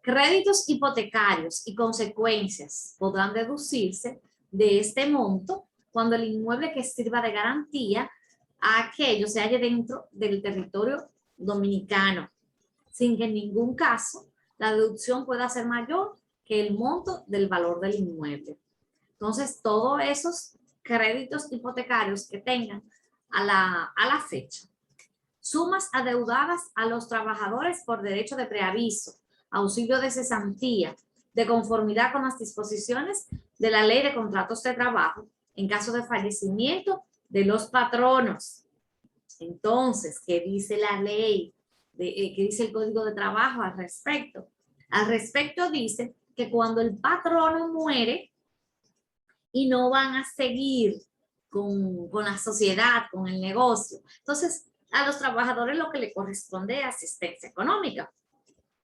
Créditos hipotecarios y consecuencias podrán deducirse de este monto cuando el inmueble que sirva de garantía a aquello se halle dentro del territorio dominicano, sin que en ningún caso la deducción pueda ser mayor que el monto del valor del inmueble. Entonces, todos esos créditos hipotecarios que tengan a la fecha. Sumas adeudadas a los trabajadores por derecho de preaviso, auxilio de cesantía, de conformidad con las disposiciones de la Ley de Contratos de Trabajo en caso de fallecimiento de los patronos. Entonces, ¿qué dice la ley? ¿Qué dice el Código de Trabajo al respecto? Al respecto dice que cuando el patrono muere y no van a seguir con la sociedad, con el negocio, entonces a los trabajadores lo que le corresponde es asistencia económica.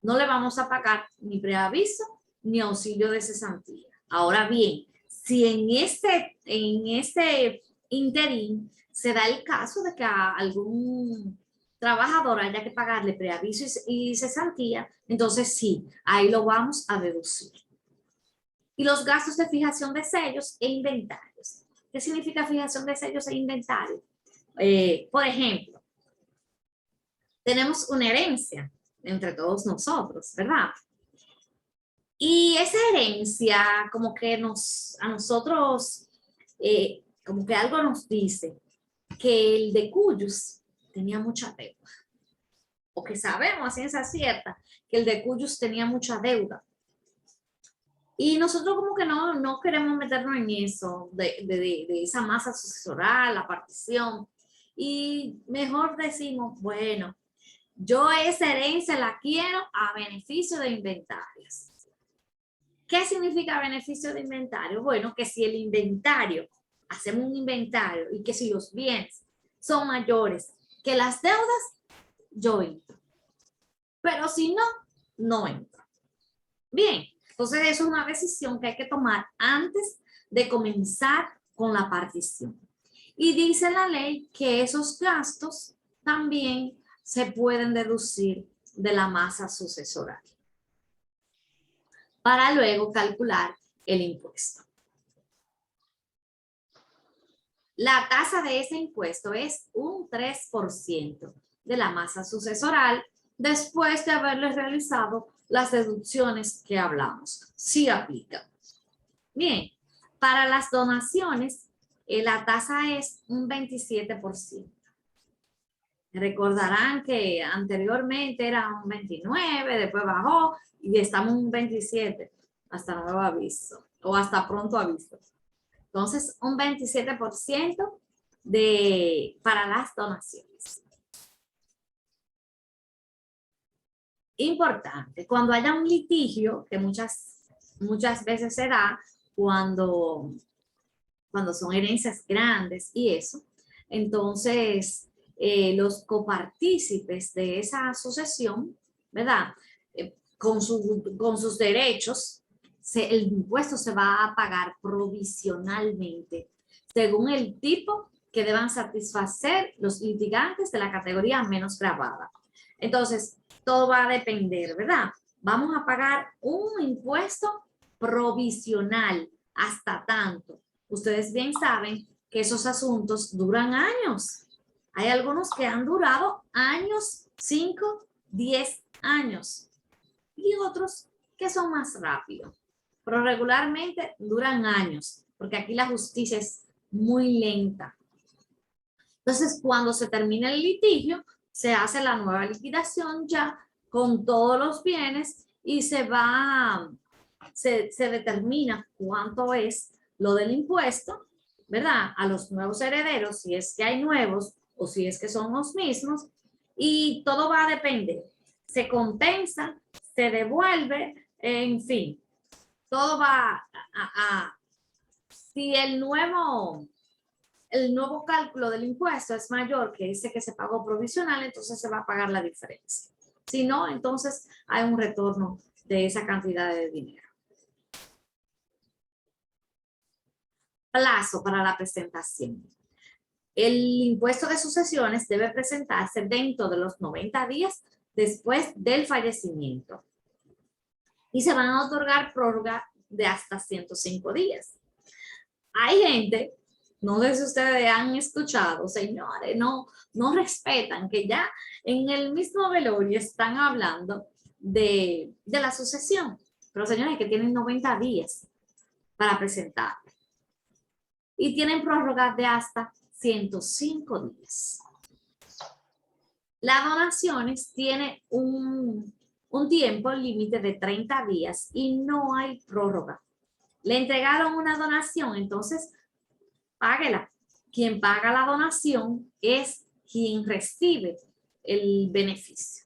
No le vamos a pagar ni preaviso ni auxilio de cesantía. Ahora bien, si en este interín se da el caso de que a algún trabajador haya que pagarle preaviso y cesantía, entonces sí, ahí lo vamos a deducir. Y los gastos de fijación de sellos e inventarios. ¿Qué significa fijación de sellos e inventarios? Por ejemplo, tenemos una herencia entre todos nosotros, ¿verdad? Y esa herencia como que a nosotros, como que algo nos dice que el de Cuyus tenía mucha deuda. O que sabemos a ciencia cierta que el de Cuyus tenía mucha deuda. Y nosotros como que no queremos meternos en eso, de esa masa sucesoral, la partición. Y mejor decimos, bueno, yo esa herencia la quiero a beneficio de inventarios. ¿Qué significa beneficio de inventario? Bueno, que si el inventario, hacemos un inventario y que si los bienes son mayores que las deudas, yo entro. Pero si no, no entro. Bien, entonces eso es una decisión que hay que tomar antes de comenzar con la partición. Y dice la ley que esos gastos también se pueden deducir de la masa sucesoral para luego calcular el impuesto. La tasa de ese impuesto es un 3% de la masa sucesoral después de haberles realizado las deducciones que hablamos. Sí aplica. Bien, para las donaciones, la tasa es un 27%. Recordarán que anteriormente era un 29, después bajó y estamos en un 27 hasta nuevo aviso o hasta pronto aviso. Entonces, un 27% para las donaciones. Importante, cuando haya un litigio, que muchas veces se da cuando son herencias grandes y eso, entonces los copartícipes de esa sucesión, ¿verdad? Con sus derechos, el impuesto se va a pagar provisionalmente según el tipo que deban satisfacer los litigantes de la categoría menos gravada. Entonces, todo va a depender, ¿verdad? Vamos a pagar un impuesto provisional hasta tanto. Ustedes bien saben que esos asuntos duran años. Hay algunos que han durado años, 5, 10 años. Y otros que son más rápidos. Pero regularmente duran años, porque aquí la justicia es muy lenta. Entonces, cuando se termina el litigio, se hace la nueva liquidación ya con todos los bienes y se determina cuánto es lo del impuesto, ¿verdad? A los nuevos herederos, si es que hay nuevos o si es que son los mismos, y todo va a depender. Se compensa, se devuelve En fin, todo va si el nuevo cálculo del impuesto es mayor que ese que se pagó provisional, entonces se va a pagar la diferencia. Si no, entonces hay un retorno de esa cantidad de dinero. Plazo para la presentación. El impuesto de sucesiones debe presentarse dentro de los 90 días después del fallecimiento. Y se van a otorgar prórroga de hasta 105 días. Hay gente, no sé si ustedes han escuchado, señores, no respetan que ya en el mismo velorio están hablando de la sucesión. Pero señores, que tienen 90 días para presentar. Y tienen prórroga de hasta 105 días. Las donaciones tienen un tiempo límite de 30 días y no hay prórroga. Le entregaron una donación, entonces páguela. Quien paga la donación es quien recibe el beneficio.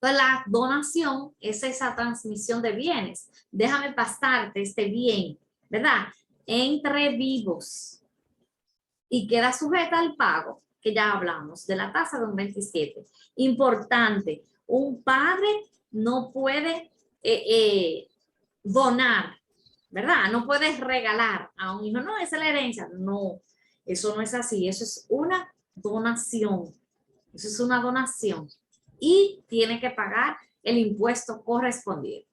Entonces, la donación es esa transmisión de bienes. Déjame pasarte este bien, ¿verdad? Entre vivos. Y queda sujeta al pago, que ya hablamos, de la tasa de un 27. Importante, un padre no puede donar, ¿verdad? No puedes regalar a un hijo. No, esa es la herencia. No, eso no es así. Eso es una donación. Eso es una donación. Y tiene que pagar el impuesto correspondiente.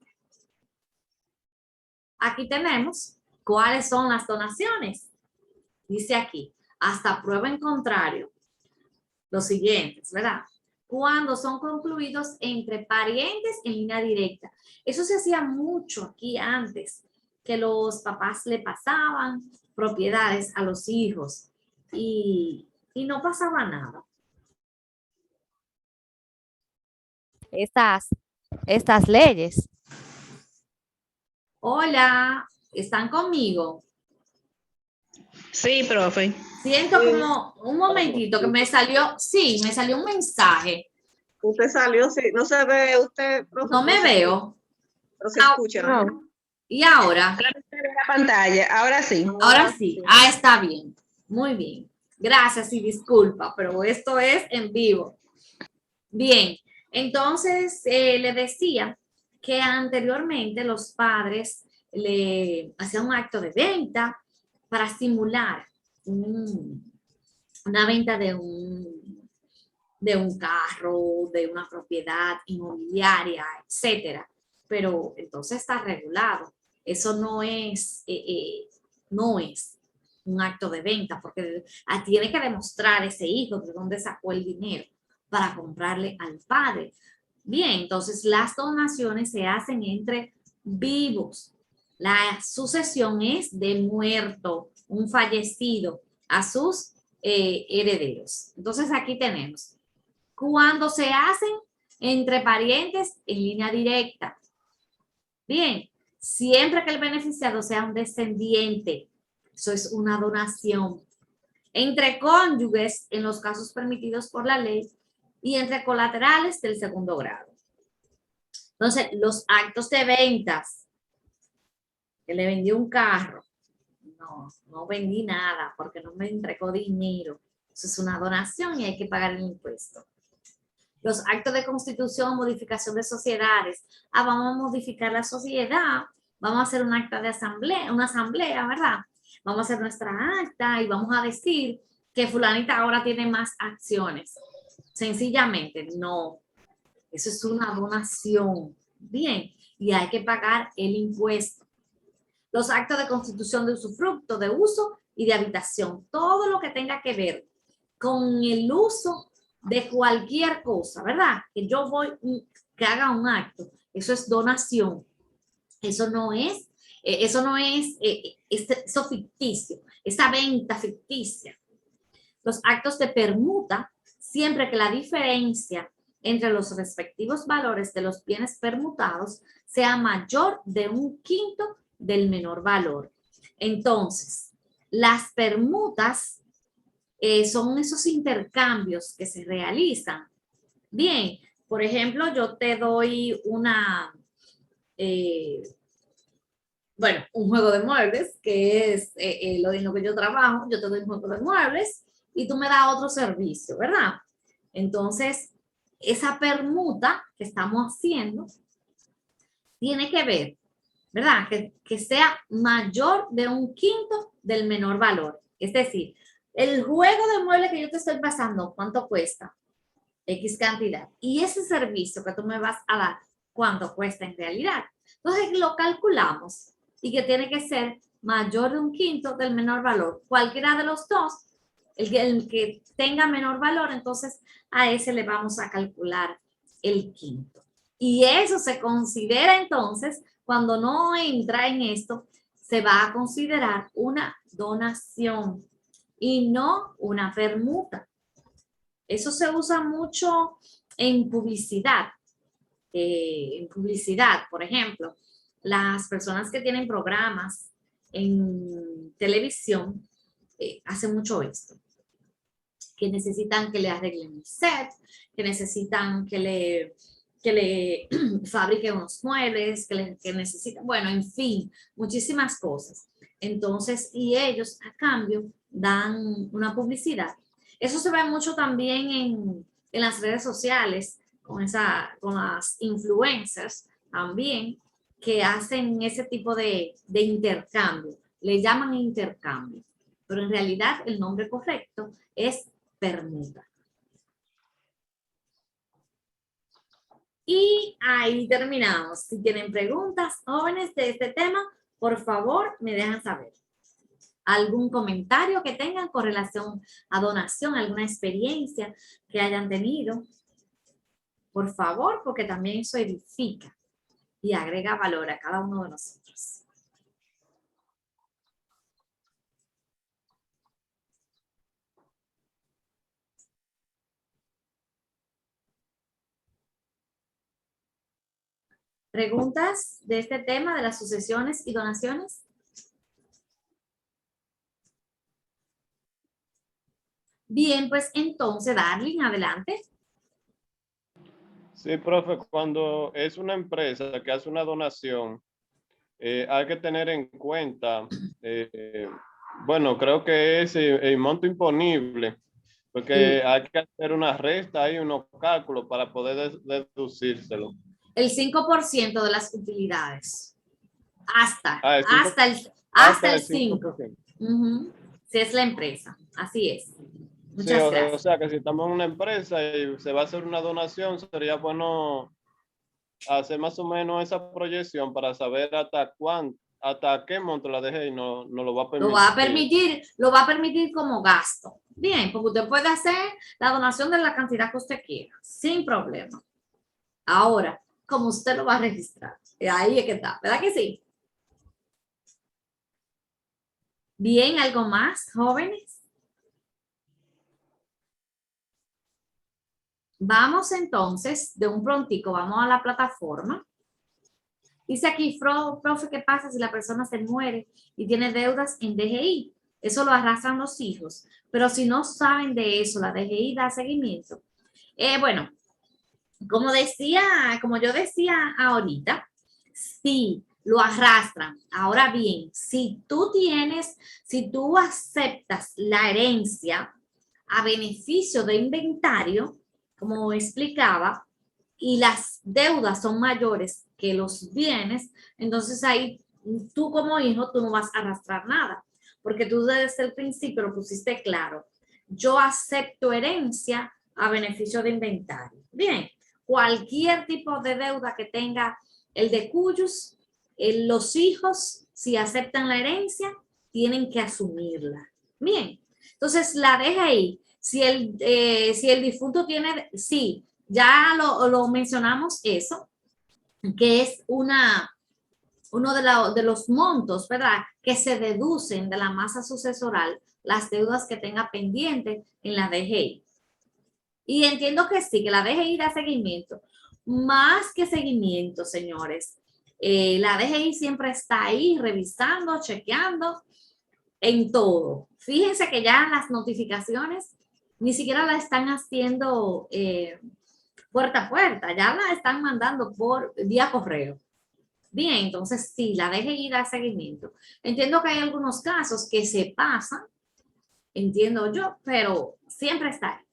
Aquí tenemos cuáles son las donaciones. Dice aquí, hasta prueba en contrario, los siguientes, ¿verdad? Cuando son concluidos entre parientes en línea directa. Eso se hacía mucho aquí antes, que los papás le pasaban propiedades a los hijos y no pasaba nada. Estas leyes. Hola, ¿están conmigo? Sí, profe. Siento como un momentito que me salió un mensaje. Usted salió, sí, no se ve usted, profe. No me veo. Pero se escucha. No. ¿Y ahora? La pantalla, ahora sí. Ahora sí. Ah, está bien. Muy bien. Gracias y disculpa, pero esto es en vivo. Bien, entonces le decía que anteriormente los padres le hacían un acto de venta para simular una venta de un carro, de una propiedad inmobiliaria, etcétera. Pero entonces está regulado. Eso no es un acto de venta, porque tiene que demostrar ese hijo de dónde sacó el dinero para comprarle al padre. Bien, entonces las donaciones se hacen entre vivos. La sucesión es de muerto, un fallecido, a sus herederos. Entonces aquí tenemos, cuando se hacen entre parientes en línea directa. Bien, siempre que el beneficiado sea un descendiente, eso es una donación. Entre cónyuges, en los casos permitidos por la ley, y entre colaterales del segundo grado. Entonces, los actos de ventas, que le vendí un carro, no vendí nada porque no me entregó dinero. Eso es una donación y hay que pagar el impuesto. Los actos de constitución, modificación de sociedades. Vamos a modificar la sociedad, vamos a hacer un acta de asamblea, una asamblea, ¿verdad? Vamos a hacer nuestra acta y vamos a decir que fulanita ahora tiene más acciones. Sencillamente, no. Eso es una donación. Bien, y hay que pagar el impuesto. Los actos de constitución de usufructo, de uso y de habitación. Todo lo que tenga que ver con el uso de cualquier cosa, ¿verdad? Que yo que haga un acto. Eso es donación. Eso no es eso ficticio, esa venta ficticia. Los actos de permuta, siempre que la diferencia entre los respectivos valores de los bienes permutados sea mayor de 1/5 del menor valor. Entonces, las permutas son esos intercambios que se realizan. Bien, Por ejemplo, yo te doy un juego de muebles, que es lo en lo que yo trabajo. Yo te doy un juego de muebles y tú me das otro servicio, ¿verdad? Entonces, esa permuta que estamos haciendo tiene que ver, ¿verdad? Que sea mayor de 1/5 del menor valor. Es decir, el juego de muebles que yo te estoy pasando, ¿cuánto cuesta? X cantidad. Y ese servicio que tú me vas a dar, ¿cuánto cuesta en realidad? Entonces lo calculamos y que tiene que ser mayor de 1/5 del menor valor. Cualquiera de los dos, el que tenga menor valor, entonces a ese le vamos a calcular el quinto. Y eso se considera entonces, cuando no entra en esto, se va a considerar una donación y no una permuta. Eso se usa mucho en publicidad. Por ejemplo, las personas que tienen programas en televisión hacen mucho esto. Que necesitan que le arreglen el set, que necesitan que le fabriquen unos muebles, que necesitan, bueno, en fin, muchísimas cosas. Entonces, y ellos a cambio dan una publicidad. Eso se ve mucho también en las redes sociales, con las influencers también, que hacen ese tipo de intercambio. Le llaman intercambio, pero en realidad el nombre correcto es permuta. Y ahí terminamos. Si tienen preguntas, jóvenes, de este tema, por favor, me dejan saber. ¿Algún comentario que tengan con relación a donación, alguna experiencia que hayan tenido? Por favor, porque también eso edifica y agrega valor a cada uno de nosotros. ¿Preguntas de este tema de las sucesiones y donaciones? Bien, pues entonces, Darling, adelante. Sí, profe, cuando es una empresa que hace una donación, hay que tener en cuenta, bueno, creo que es el monto imponible, porque hay que hacer una resta y unos cálculos para poder deducírselo. El 5% de las utilidades. Hasta el 5%. Si es la empresa. Así es. Muchas gracias. O sea, que si estamos en una empresa y se va a hacer una donación, sería bueno hacer más o menos esa proyección para saber hasta qué monto la DGI no lo va a permitir. Lo va a permitir como gasto. Bien, porque usted puede hacer la donación de la cantidad que usted quiera, sin problema. Ahora, como usted lo va a registrar, ahí es que está, ¿verdad que sí? Bien, ¿algo más, jóvenes? Vamos entonces, de un prontico, vamos a la plataforma. Dice aquí, profe, ¿qué pasa si la persona se muere y tiene deudas en DGI? Eso lo arrastran los hijos. Pero si no saben de eso, la DGI da seguimiento. Bueno, como yo decía ahorita, sí, lo arrastran. Ahora bien, si tú aceptas la herencia a beneficio de inventario, como explicaba, y las deudas son mayores que los bienes, entonces ahí tú como hijo, tú no vas a arrastrar nada, porque tú desde el principio lo pusiste claro. Yo acepto herencia a beneficio de inventario. Bien, cualquier tipo de deuda que tenga el de cuyos, los hijos, si aceptan la herencia, tienen que asumirla. Bien, entonces la deja ahí. Si el difunto tiene, sí, ya lo mencionamos eso, que es uno de los montos, ¿verdad?, que se deducen de la masa sucesoral, las deudas que tenga pendiente en la DGI. Y entiendo que sí, que la DGI da seguimiento. Más que seguimiento, señores. La DGI siempre está ahí revisando, chequeando en todo. Fíjense que ya las notificaciones ni siquiera la están haciendo puerta a puerta, ya la están mandando por vía correo. Bien, entonces sí, la deje ir a seguimiento. Entiendo que hay algunos casos que se pasan, entiendo yo, pero siempre está ahí.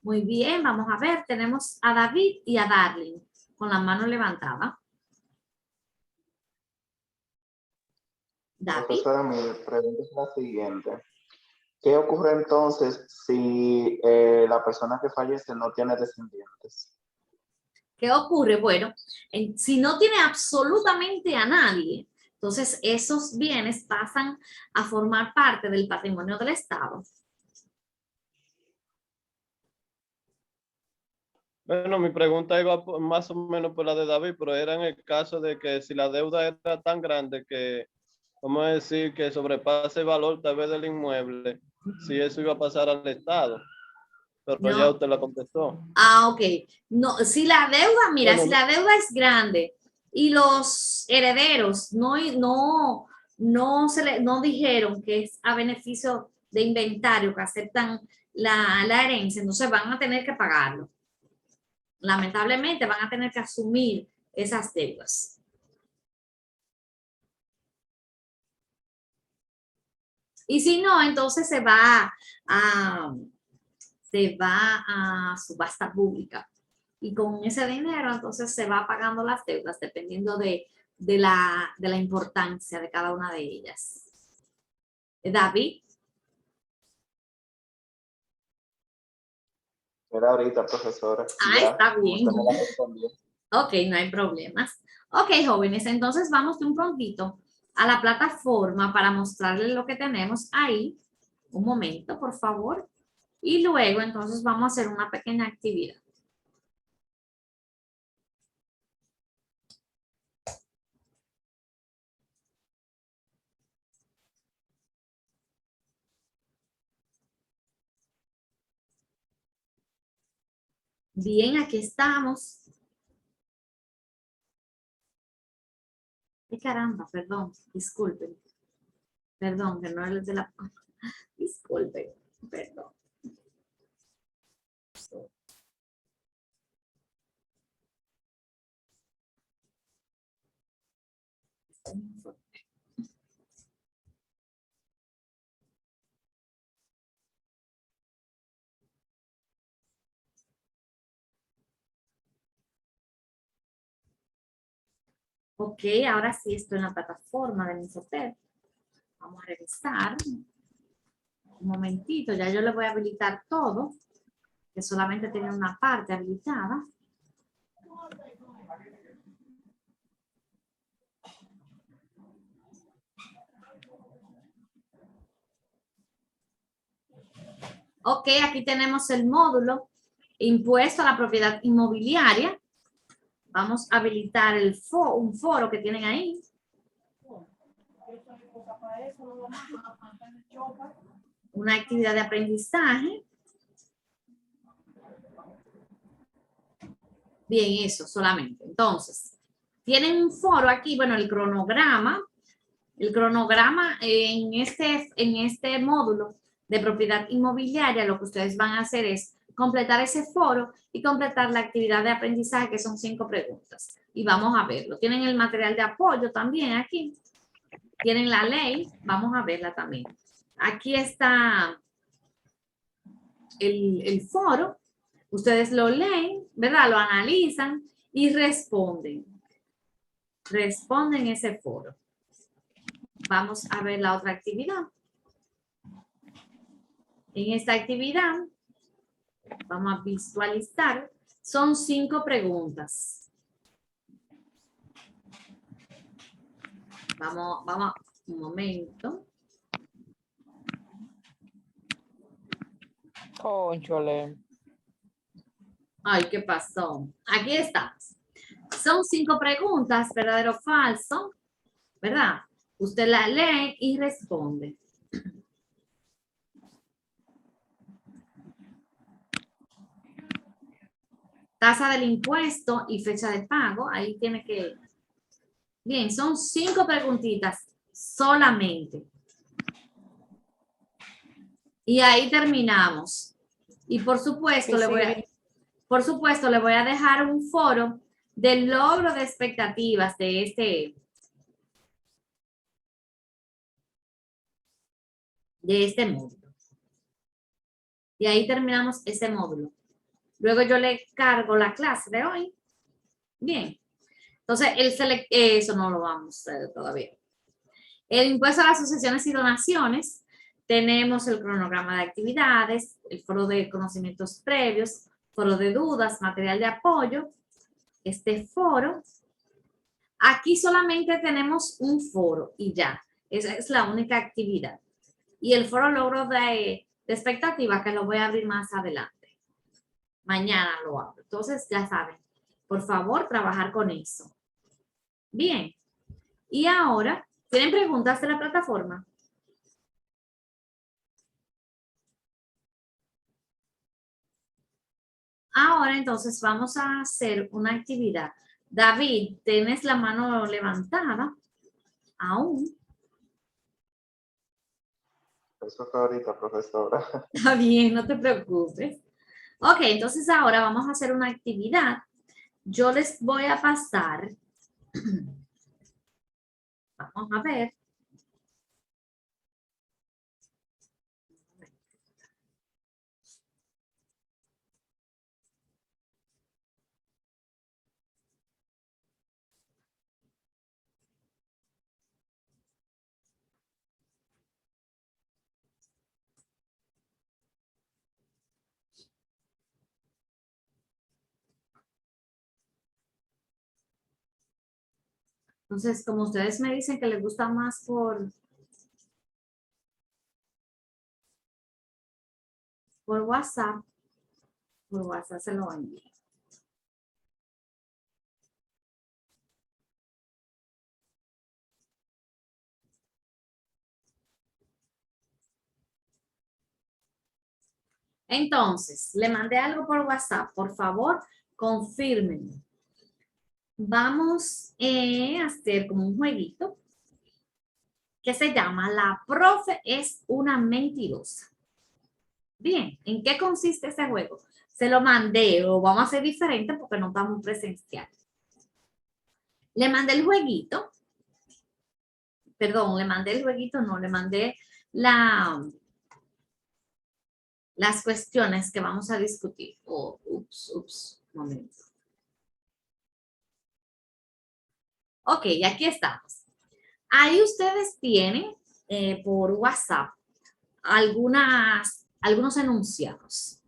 Muy bien, vamos a ver, tenemos a David y a Darling con la mano levantada. David. Profesora, mi pregunta es la siguiente. ¿Qué ocurre entonces si la persona que fallece no tiene descendientes? ¿Qué ocurre? Bueno, si no tiene absolutamente a nadie, entonces esos bienes pasan a formar parte del patrimonio del Estado. Bueno, mi pregunta iba más o menos por la de David, pero era en el caso de que si la deuda era tan grande que, vamos a decir, que sobrepase el valor tal vez del inmueble, si eso iba a pasar al Estado. Pero No. ya usted la contestó. Ah, ok. No, si la deuda, mira, Bueno, si la deuda es grande y los herederos no dijeron que es a beneficio de inventario, que aceptan la herencia, entonces van a tener que pagarlo. Lamentablemente van a tener que asumir esas deudas. Y si no, entonces se va a subasta pública. Y con ese dinero, entonces se va pagando las deudas dependiendo de la importancia de cada una de ellas. David. Era ahorita, profesora. Ah, Ya, está bien. usted me la respondió. Ok, no hay problemas. Ok, jóvenes, entonces vamos de un prontito a la plataforma para mostrarles lo que tenemos ahí. Un momento, por favor. Y luego, entonces, vamos a hacer una pequeña actividad. Bien, aquí estamos. ¡Ay, caramba! Perdón, disculpen. Perdón, que no es de la... Disculpen, perdón. Ok, ahora sí estoy en la plataforma de Infotel. Vamos a revisar. Un momentito, ya yo le voy a habilitar todo, que solamente tiene una parte habilitada. Ok, aquí tenemos el módulo impuesto a la propiedad inmobiliaria. Vamos a habilitar un foro que tienen ahí. Una actividad de aprendizaje. Bien, eso solamente. Entonces, tienen un foro aquí, bueno, el cronograma en este módulo de propiedad inmobiliaria, lo que ustedes van a hacer es completar ese foro y completar la actividad de aprendizaje, que son 5 preguntas. Y vamos a verlo. Tienen el material de apoyo también aquí. Tienen la ley, vamos a verla también. Aquí está el foro. Ustedes lo leen, ¿verdad? Lo analizan y responden. Responden ese foro. Vamos a ver la otra actividad. En esta actividad, vamos a visualizar, son 5 preguntas. Vamos, un momento. Cónchale. Ay, ¿qué pasó? Aquí estamos. Son 5 preguntas, verdadero o falso, ¿verdad? Usted la lee y responde. Tasa del impuesto y fecha de pago. Ahí tiene que... Bien, son 5 preguntitas solamente. Y ahí terminamos. Y por supuesto, Por supuesto, le voy a dejar un foro del logro de expectativas de este módulo. Y ahí terminamos ese módulo. Luego yo le cargo la clase de hoy. Bien. Entonces, eso no lo vamos a hacer todavía. El impuesto a las sucesiones y donaciones. Tenemos el cronograma de actividades, el foro de conocimientos previos, foro de dudas, material de apoyo. Este foro. Aquí solamente tenemos un foro y ya. Esa es la única actividad. Y el foro logro de expectativa que lo voy a abrir más adelante. Mañana lo abro. Entonces, ya saben, por favor, trabajar con eso. Bien. Y ahora, ¿tienen preguntas de la plataforma? Ahora, entonces, vamos a hacer una actividad. David, ¿tienes la mano levantada? Aún. Eso fue ahorita, profesora. Está bien, no te preocupes. Ok, entonces ahora vamos a hacer una actividad. Yo les voy a pasar. Vamos a ver. Entonces, como ustedes me dicen que les gusta más por WhatsApp se lo envío. Entonces, le mandé algo por WhatsApp. Por favor, confírmenme. Vamos a hacer como un jueguito que se llama La profe es una mentirosa. Bien, ¿en qué consiste ese juego? Se lo mandé, lo vamos a hacer diferente porque no estamos presenciales. Le mandé el jueguito. Perdón, le mandé el jueguito, no, le mandé las cuestiones que vamos a discutir. Oh, ups, momento. Ok, aquí estamos. Ahí ustedes tienen por WhatsApp algunos enunciados.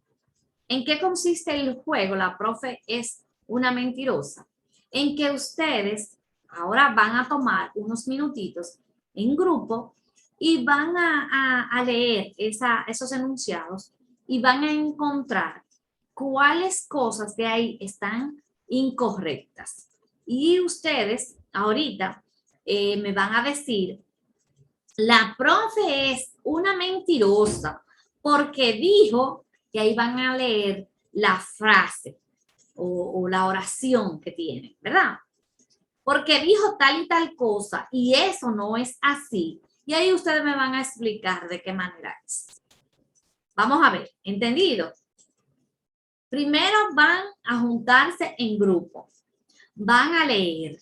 ¿En qué consiste el juego? La profe es una mentirosa. En que ustedes ahora van a tomar unos minutitos en grupo y van a leer esos enunciados y van a encontrar cuáles cosas de ahí están incorrectas. Y ustedes ahorita me van a decir, la profe es una mentirosa porque dijo que ahí van a leer la frase o la oración que tienen, ¿verdad? Porque dijo tal y tal cosa y eso no es así. Y ahí ustedes me van a explicar de qué manera es. Vamos a ver, ¿entendido? Primero van a juntarse en grupo. Van a leer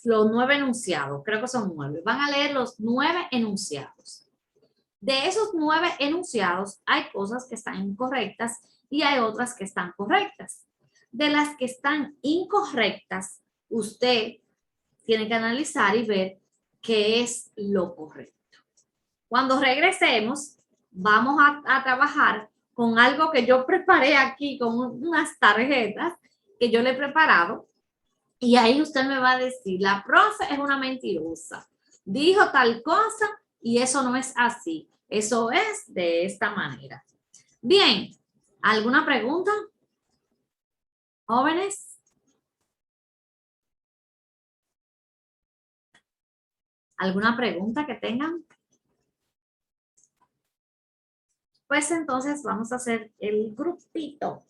los 9 enunciados, creo que son 9. Van a leer los 9 enunciados. De esos 9 enunciados hay cosas que están incorrectas y hay otras que están correctas. De las que están incorrectas, usted tiene que analizar y ver qué es lo correcto. Cuando regresemos, vamos a trabajar con algo que yo preparé aquí, con unas tarjetas que yo le he preparado. Y ahí usted me va a decir, la profe es una mentirosa. Dijo tal cosa y eso no es así. Eso es de esta manera. Bien, ¿alguna pregunta? Jóvenes. ¿Alguna pregunta que tengan? Pues entonces vamos a hacer el grupito.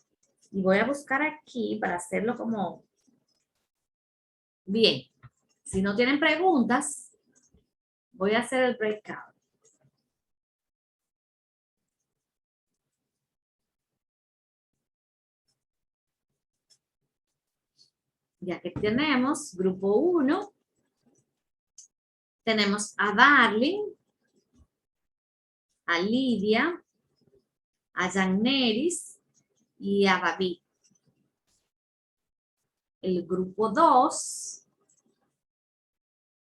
Y voy a buscar aquí para hacerlo como... Bien, si no tienen preguntas, voy a hacer el breakout. Ya que tenemos grupo 1, tenemos a Darling, a Lidia, a Yanneris y a David. El grupo 2,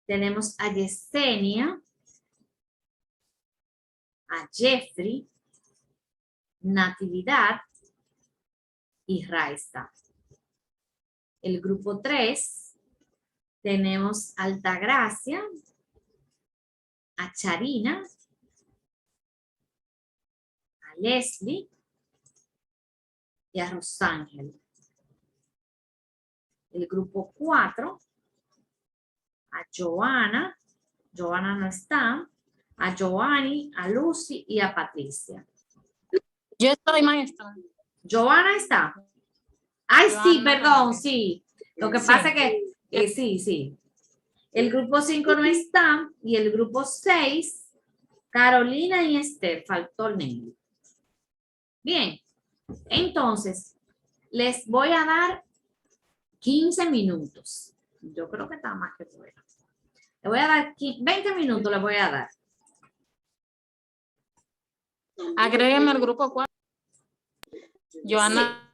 tenemos a Yesenia, a Jeffrey, Natividad y Raiza. El grupo 3, tenemos a Altagracia, a Charina, a Leslie y a Rosángel. El grupo 4, a Joana no está, a Joanny, a Lucy y a Patricia. Yo estoy, maestra. ¿Joana está? Ay, sí, Joana perdón, también. sí. Lo que Sí. pasa es que, sí. El grupo 5 no está y el grupo 6, Carolina y Esther, faltó el Nelly. Bien, entonces, les voy a dar 15 minutos. Yo creo que está más que bueno. Le voy a dar 20 minutos, le voy a dar. Agrégueme al grupo 4. Joana.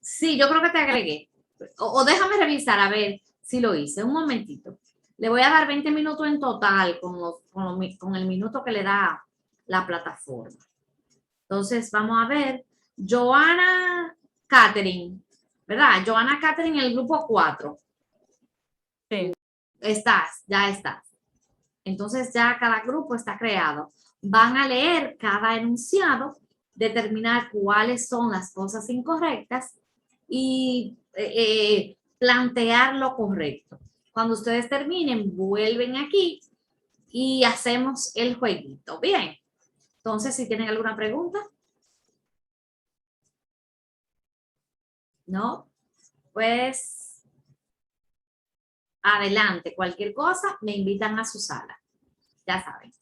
Sí, yo creo que te agregué. O déjame revisar a ver si lo hice. Un momentito. Le voy a dar 20 minutos en total con el minuto que le da la plataforma. Entonces, vamos a ver. Joana Catherine, ¿verdad? Joana Catherine en el grupo 4. Sí. Ya estás. Entonces, ya cada grupo está creado. Van a leer cada enunciado, determinar cuáles son las cosas incorrectas y plantear lo correcto. Cuando ustedes terminen, vuelven aquí y hacemos el jueguito. Bien. Entonces, si tienen alguna pregunta. ¿No? Pues adelante. Cualquier cosa, me invitan a su sala. Ya saben.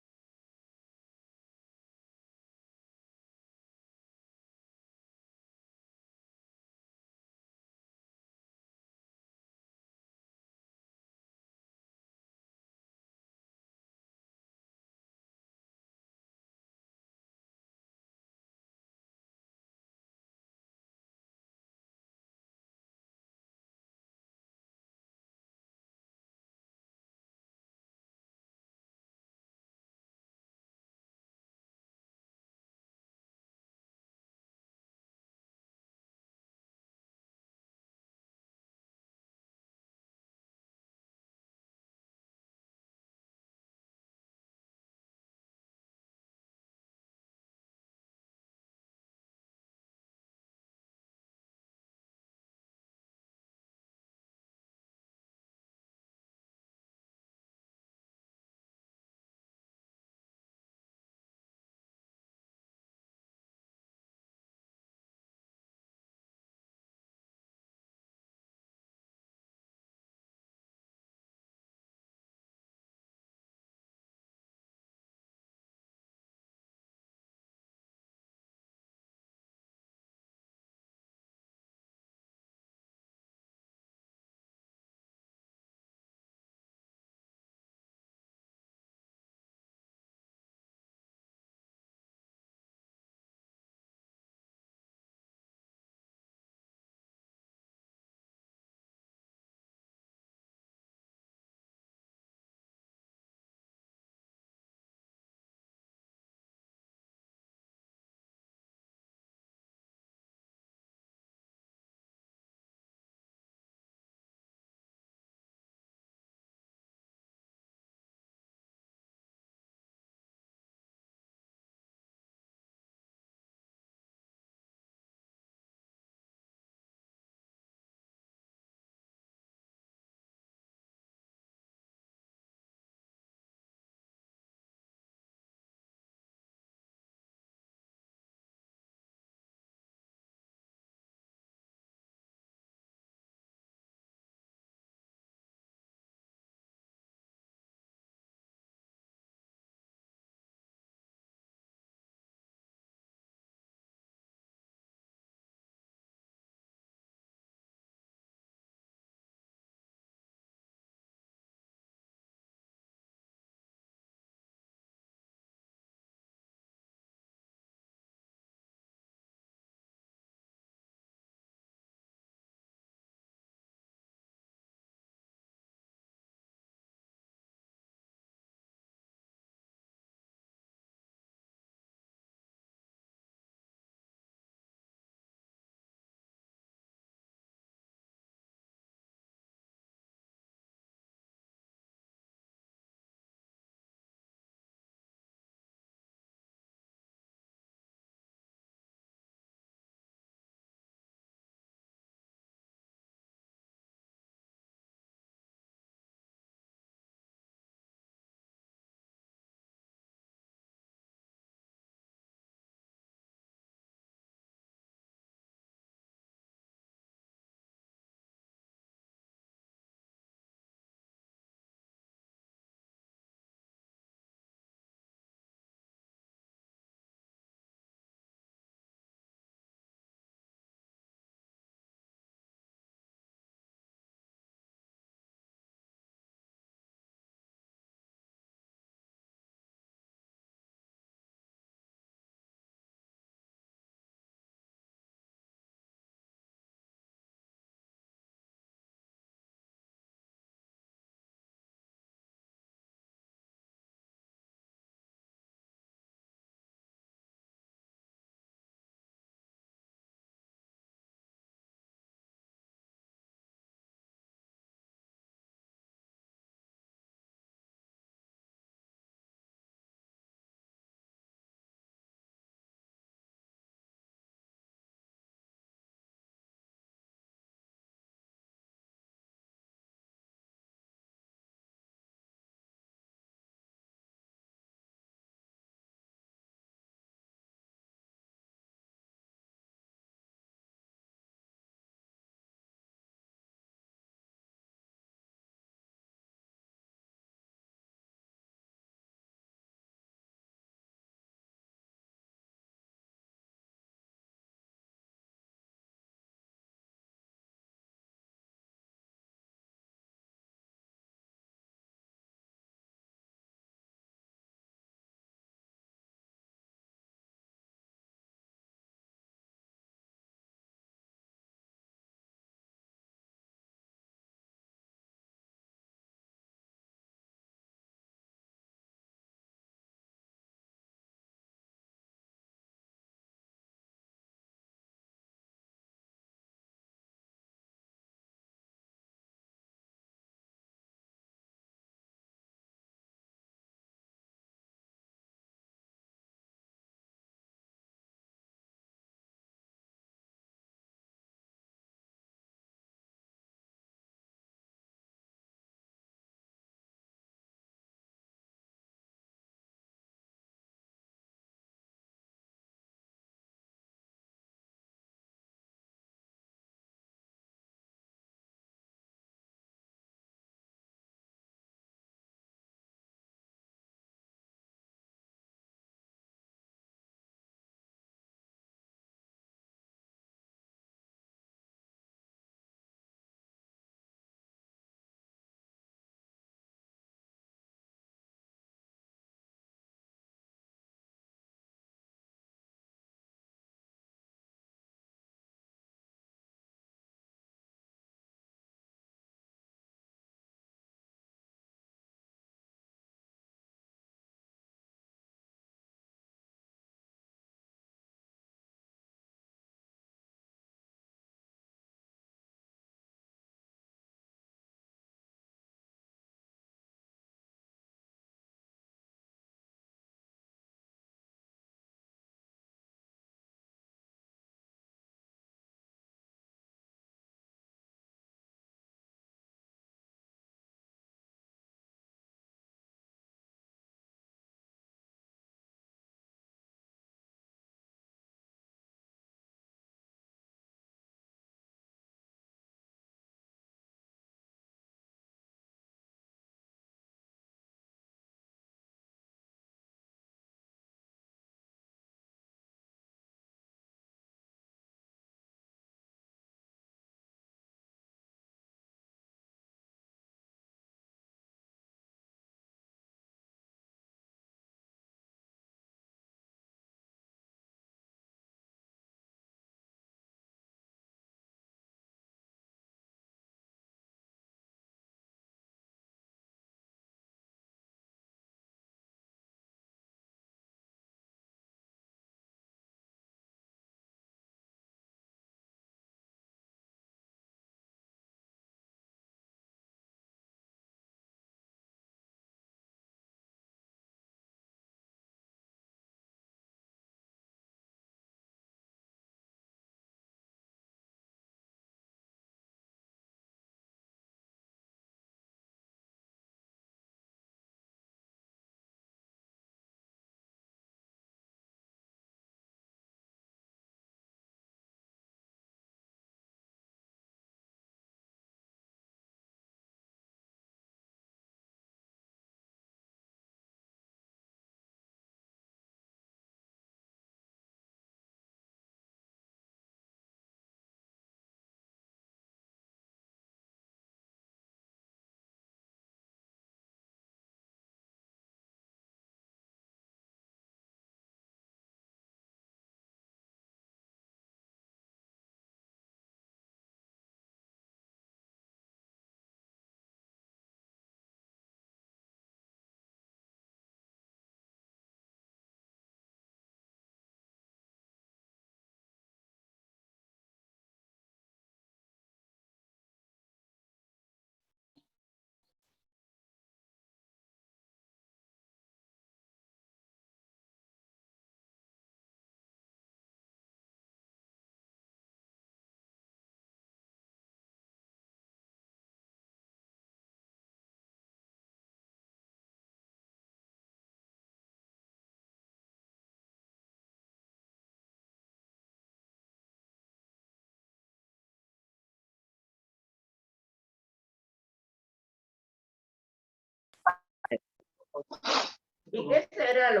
¿Y qué será lo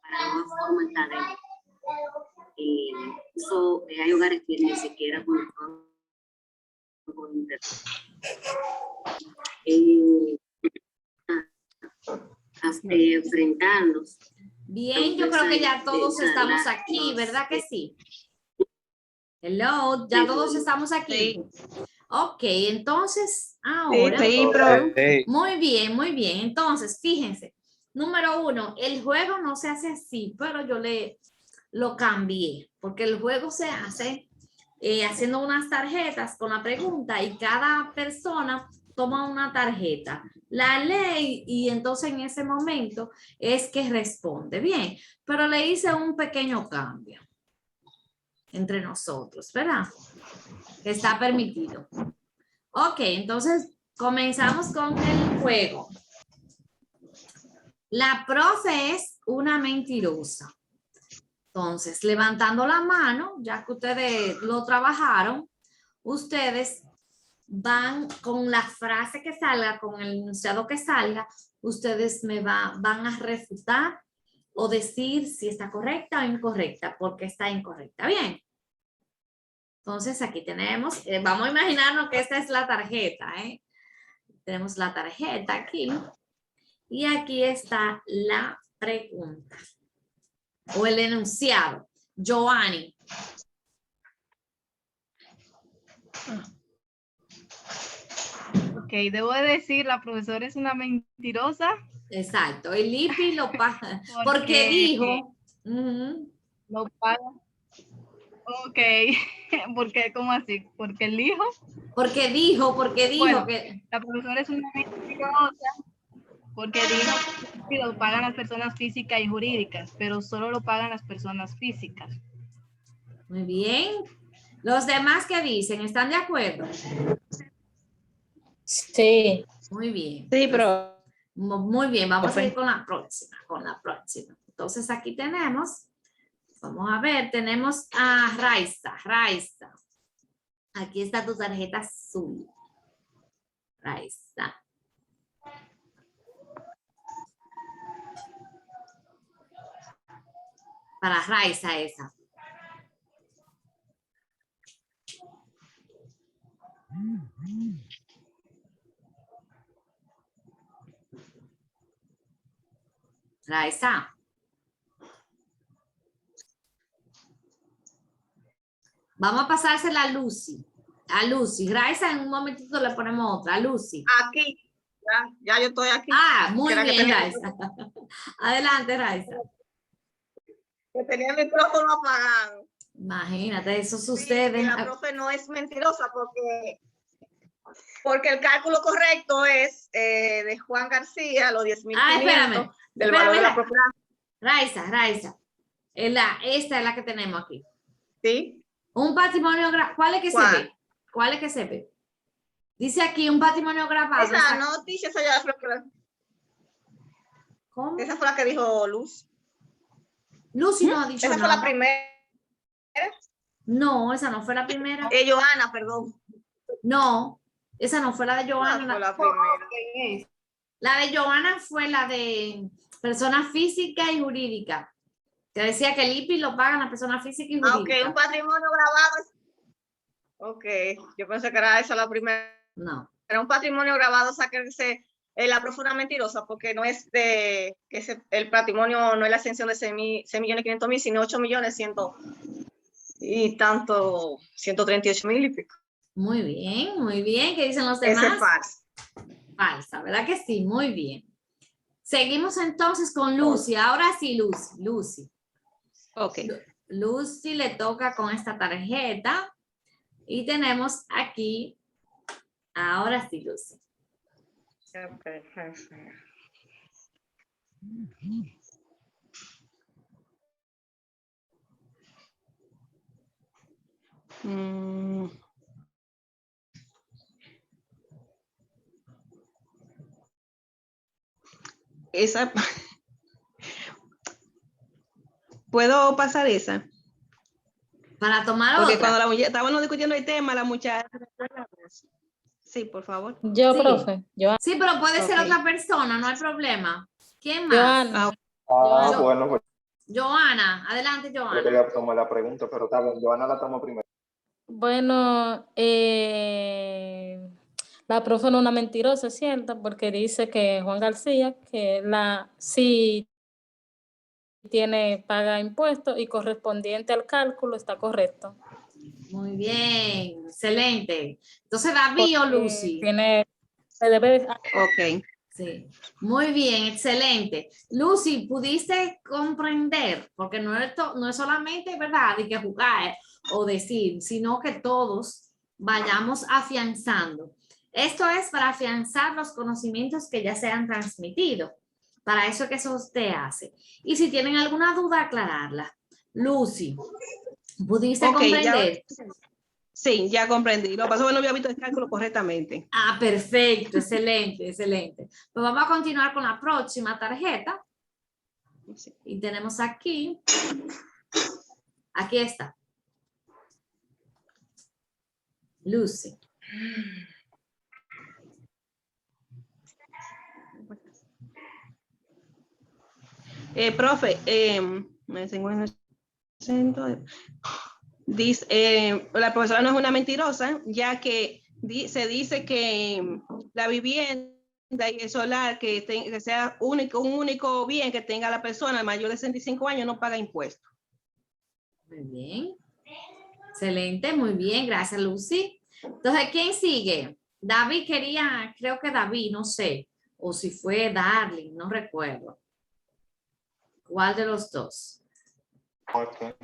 para no fomentar eso, hay hogares que ni siquiera con internet. Enfrentarlos. Bien, yo creo que ya todos estamos aquí, ¿verdad que sí? Hello, ya todos estamos aquí. Ok, entonces, ahora. Sí, pero Muy bien, muy bien. Entonces, fíjense. Número 1, el juego no se hace así, pero yo lo cambié, porque el juego se hace haciendo unas tarjetas con la pregunta y cada persona toma una tarjeta, la lee y entonces en ese momento es que responde. Bien, pero le hice un pequeño cambio entre nosotros, ¿verdad? Que está permitido. Ok, entonces comenzamos con el juego. La profe es una mentirosa. Entonces, levantando la mano, ya que ustedes lo trabajaron, ustedes van con la frase que salga, con el enunciado que salga, ustedes van a refutar o decir si está correcta o incorrecta, porque está incorrecta. Bien. Entonces, aquí tenemos, vamos a imaginarnos que esta es la tarjeta, ¿eh? Tenemos la tarjeta aquí. Y aquí está la pregunta o el enunciado. Joanny. Ok, debo de decir, la profesora es una mentirosa. Exacto, el IPI lo paga porque dijo. Lo paga. Ok, ¿por qué? ¿Cómo así? ¿Porque el hijo? Porque dijo Bueno, que. la profesora es una mentirosa porque dijo que lo pagan las personas físicas y jurídicas, pero solo lo pagan las personas físicas. Muy bien. Los demás que dicen, ¿están de acuerdo? Sí. Muy bien. Sí, pero Muy bien, vamos a ir con la próxima, Entonces aquí tenemos, vamos a ver, tenemos a Raiza. Aquí está tu tarjeta azul. Raiza. Para Raiza esa. Raiza. Vamos a pasársela a Lucy. A Lucy. Raiza, en un momentito le ponemos otra. A Lucy. Aquí, ya yo estoy aquí. Muy bien, Raiza. Adelante, Raiza. Que tenía el micrófono apagado. Imagínate, eso sucede. Sí, la profe no es mentirosa porque el cálculo correcto es de Juan García, los 10.500 del valor de la propiedad. Raiza. Esta es la que tenemos aquí. Sí. Un patrimonio, ¿cuál es que se ve? ¿Cuál es que se ve? Dice aquí un patrimonio grabado. Esa noticia, esa ya fue la que... ¿Cómo? Esa fue la que dijo Luz. Lucy no ha dicho nada. Esa fue la primera. No, esa no fue la primera. Johanna, perdón. No, esa no fue la de Johanna. Fue la primera. La de Johanna fue la de persona física y jurídica. Que decía que el IPI lo pagan las personas físicas y jurídicas. Ok, un patrimonio grabado. Ok, yo pensé que era esa la primera. No. Era un patrimonio grabado, o sea que la profe una mentirosa, porque no es de que el patrimonio no es la exención de 6.500.000, sino 8.100.000 y tanto, 138.000 y pico. Muy bien. ¿Qué dicen los demás? Ese es falso. Falsa, ¿verdad que sí? Muy bien. Seguimos entonces con Lucy. Ahora sí, Lucy. ok. Lucy le toca con esta tarjeta. Y tenemos aquí, ahora sí, Lucy. Mm. Esa. ¿Puedo pasar esa? Para tomar Porque otra. cuando estábamos discutiendo el tema, la muchacha. Sí, por favor. Yo, Sí. profe. Yo, Sí, pero puede ser Ok. otra persona, no hay problema. ¿Quién más? Joana. Ah, Yo- bueno, pues Joana, adelante, creo que Joana. ya tomó la pregunta, pero está bien, Joana la tomó primero. Bueno, la profe no es una mentirosa, es cierto, porque dice que Juan García, que sí tiene, paga impuestos y correspondiente al cálculo está correcto. Muy bien, excelente. Entonces, David o Lucy. Se debe, Ok. Sí, muy bien, excelente. Lucy, ¿pudiste comprender? Porque no es solamente, ¿verdad?, de que jugar o decir, sino que todos vayamos afianzando. Esto es para afianzar los conocimientos que ya se han transmitido. Para eso que eso usted hace. Y si tienen alguna duda, aclararla. Lucy, ¿pudiste Ok, comprender? Sí, ya comprendí. Lo que pasó es que no había visto el cálculo correctamente. Ah, perfecto, excelente, excelente. Pues vamos a continuar con la próxima tarjeta. Sí. Y tenemos aquí está. Lucy. Profe, me tengo en el centro. Dice, la profesora no es una mentirosa, ya que se dice que la vivienda y el solar que sea un único bien que tenga la persona mayor de 65 años no paga impuestos. Muy bien. Excelente, muy bien. Gracias, Lucy. Entonces, ¿quién sigue? David creo que David, no sé. O si fue Darling, no recuerdo. ¿Cuál de los dos? Ok.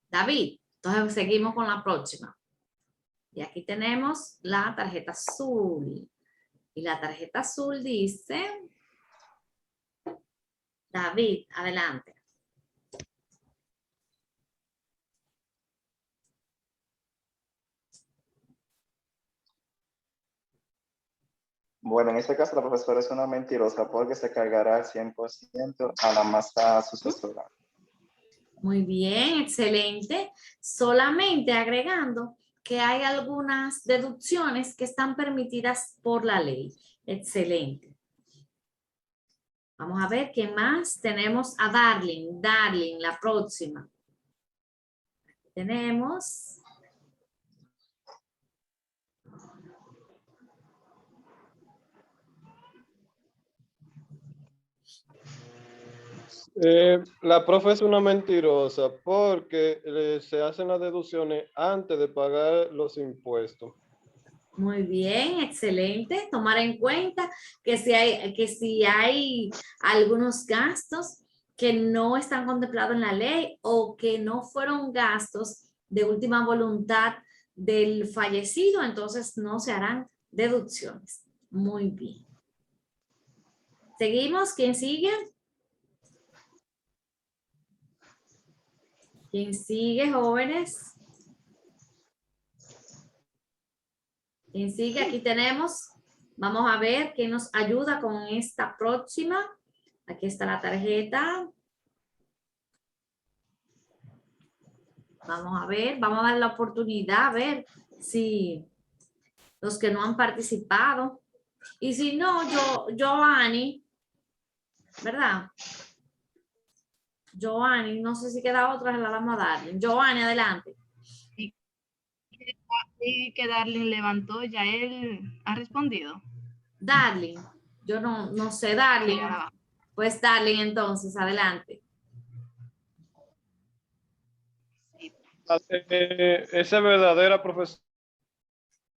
David. Entonces, seguimos con la próxima. Y aquí tenemos la tarjeta azul. Y la tarjeta azul dice... David, adelante. Bueno, en este caso la profesora es una mentirosa porque se cargará al 100% a la masa sucesora. Muy bien, excelente. Solamente agregando que hay algunas deducciones que están permitidas por la ley. Excelente. Vamos a ver qué más. Tenemos a Darling. Darling, la próxima. Tenemos... La profe es una mentirosa porque se hacen las deducciones antes de pagar los impuestos. Muy bien, excelente. Tomar en cuenta que si hay algunos gastos que no están contemplados en la ley o que no fueron gastos de última voluntad del fallecido, entonces no se harán deducciones. Muy bien. Seguimos. ¿Quién sigue? ¿Quién sigue, jóvenes? ¿Quién sigue? Aquí tenemos. Vamos a ver quién nos ayuda con esta próxima. Aquí está la tarjeta. Vamos a dar la oportunidad a ver si los que no han participado. Y si no, Joanny, ¿verdad? Joanny, no sé si queda otra, la vamos a dar. Joanny, adelante. Y que Darling levantó, ya él ha respondido. Darling, yo no sé, Darling. Sí, ahora va. Pues Darling, entonces, adelante. Esa es verdadera, profesora.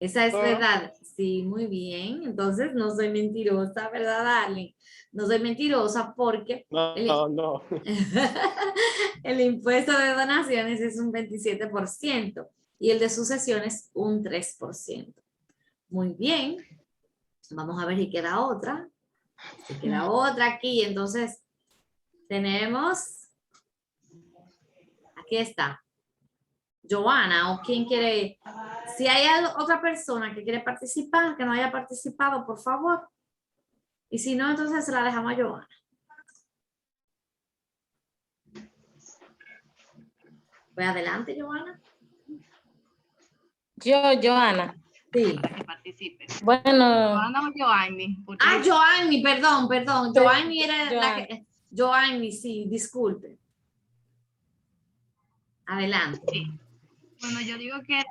Esa es Ah. verdad. Sí, muy bien. Entonces no soy mentirosa, ¿verdad, Darling? No soy mentirosa porque No. el impuesto de donaciones es un 27% y el de sucesiones un 3%. Muy bien. Vamos a ver si queda otra. Si queda otra aquí. Entonces, tenemos... Aquí está. Joana, o quién quiere... Si hay otra persona que quiere participar, que no haya participado, por favor. Y si no, entonces se la dejamos a Joana. Pues adelante, Joana. Joana. Sí. Que participe. Bueno, Joana o Joanny. Porque Ah, Joanny, perdón. Sí, Joanny era la Joanny. que... Joanny, sí, disculpe. Adelante. sí. Bueno, yo digo que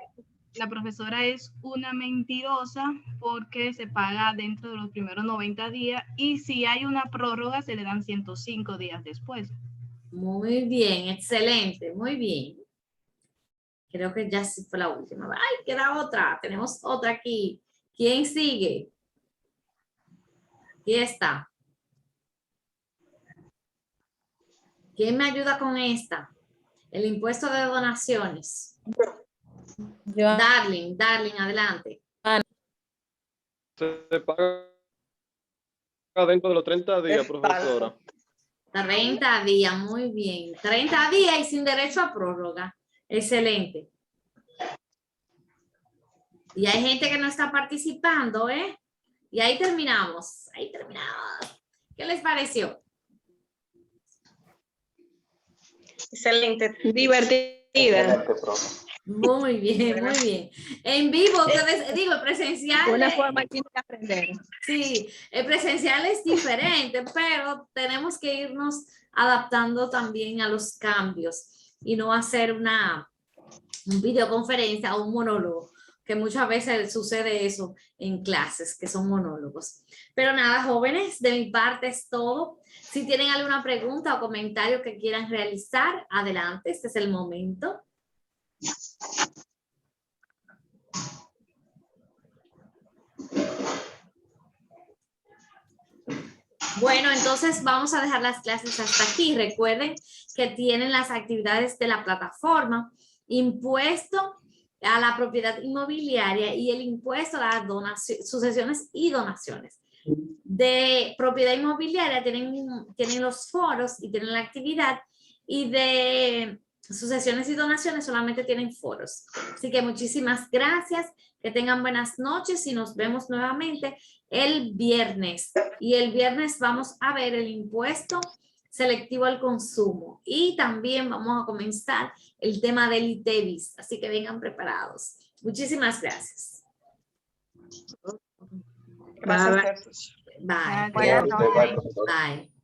la profesora es una mentirosa porque se paga dentro de los primeros 90 días y si hay una prórroga se le dan 105 días después. Muy bien, excelente, muy bien. Creo que ya sí fue la última. Ay, queda otra. Tenemos otra aquí. ¿Quién sigue? Aquí está. ¿Quién me ayuda con esta? El impuesto de donaciones. Darling, adelante. Se paga dentro de los 30 días, profesora. 30 días, muy bien. 30 días y sin derecho a prórroga. Excelente. Y hay gente que no está participando, ¿eh? Y ahí terminamos. ¿Qué les pareció? Excelente. Divertida. Excelente, profe. Muy bien, muy bien. En vivo, ustedes, digo, presencial. Una forma de aprender. Sí, el presencial es diferente, pero tenemos que irnos adaptando también a los cambios y no hacer una videoconferencia o un monólogo, que muchas veces sucede eso en clases, que son monólogos. Pero nada, jóvenes, de mi parte es todo. Si tienen alguna pregunta o comentario que quieran realizar, adelante, este es el momento. Bueno, entonces vamos a dejar las clases hasta aquí. Recuerden que tienen las actividades de la plataforma, impuesto a la propiedad inmobiliaria y el impuesto a las sucesiones y donaciones. De propiedad inmobiliaria tienen los foros y tienen la actividad, y de sucesiones y donaciones solamente tienen foros. Así que muchísimas gracias, que tengan buenas noches y nos vemos nuevamente el viernes. Y el viernes vamos a ver el impuesto selectivo al consumo y también vamos a comenzar el tema del ITEVIS, así que vengan preparados. Muchísimas gracias. Gracias. Bye. Buenas noches. Bye, profesor. Bye.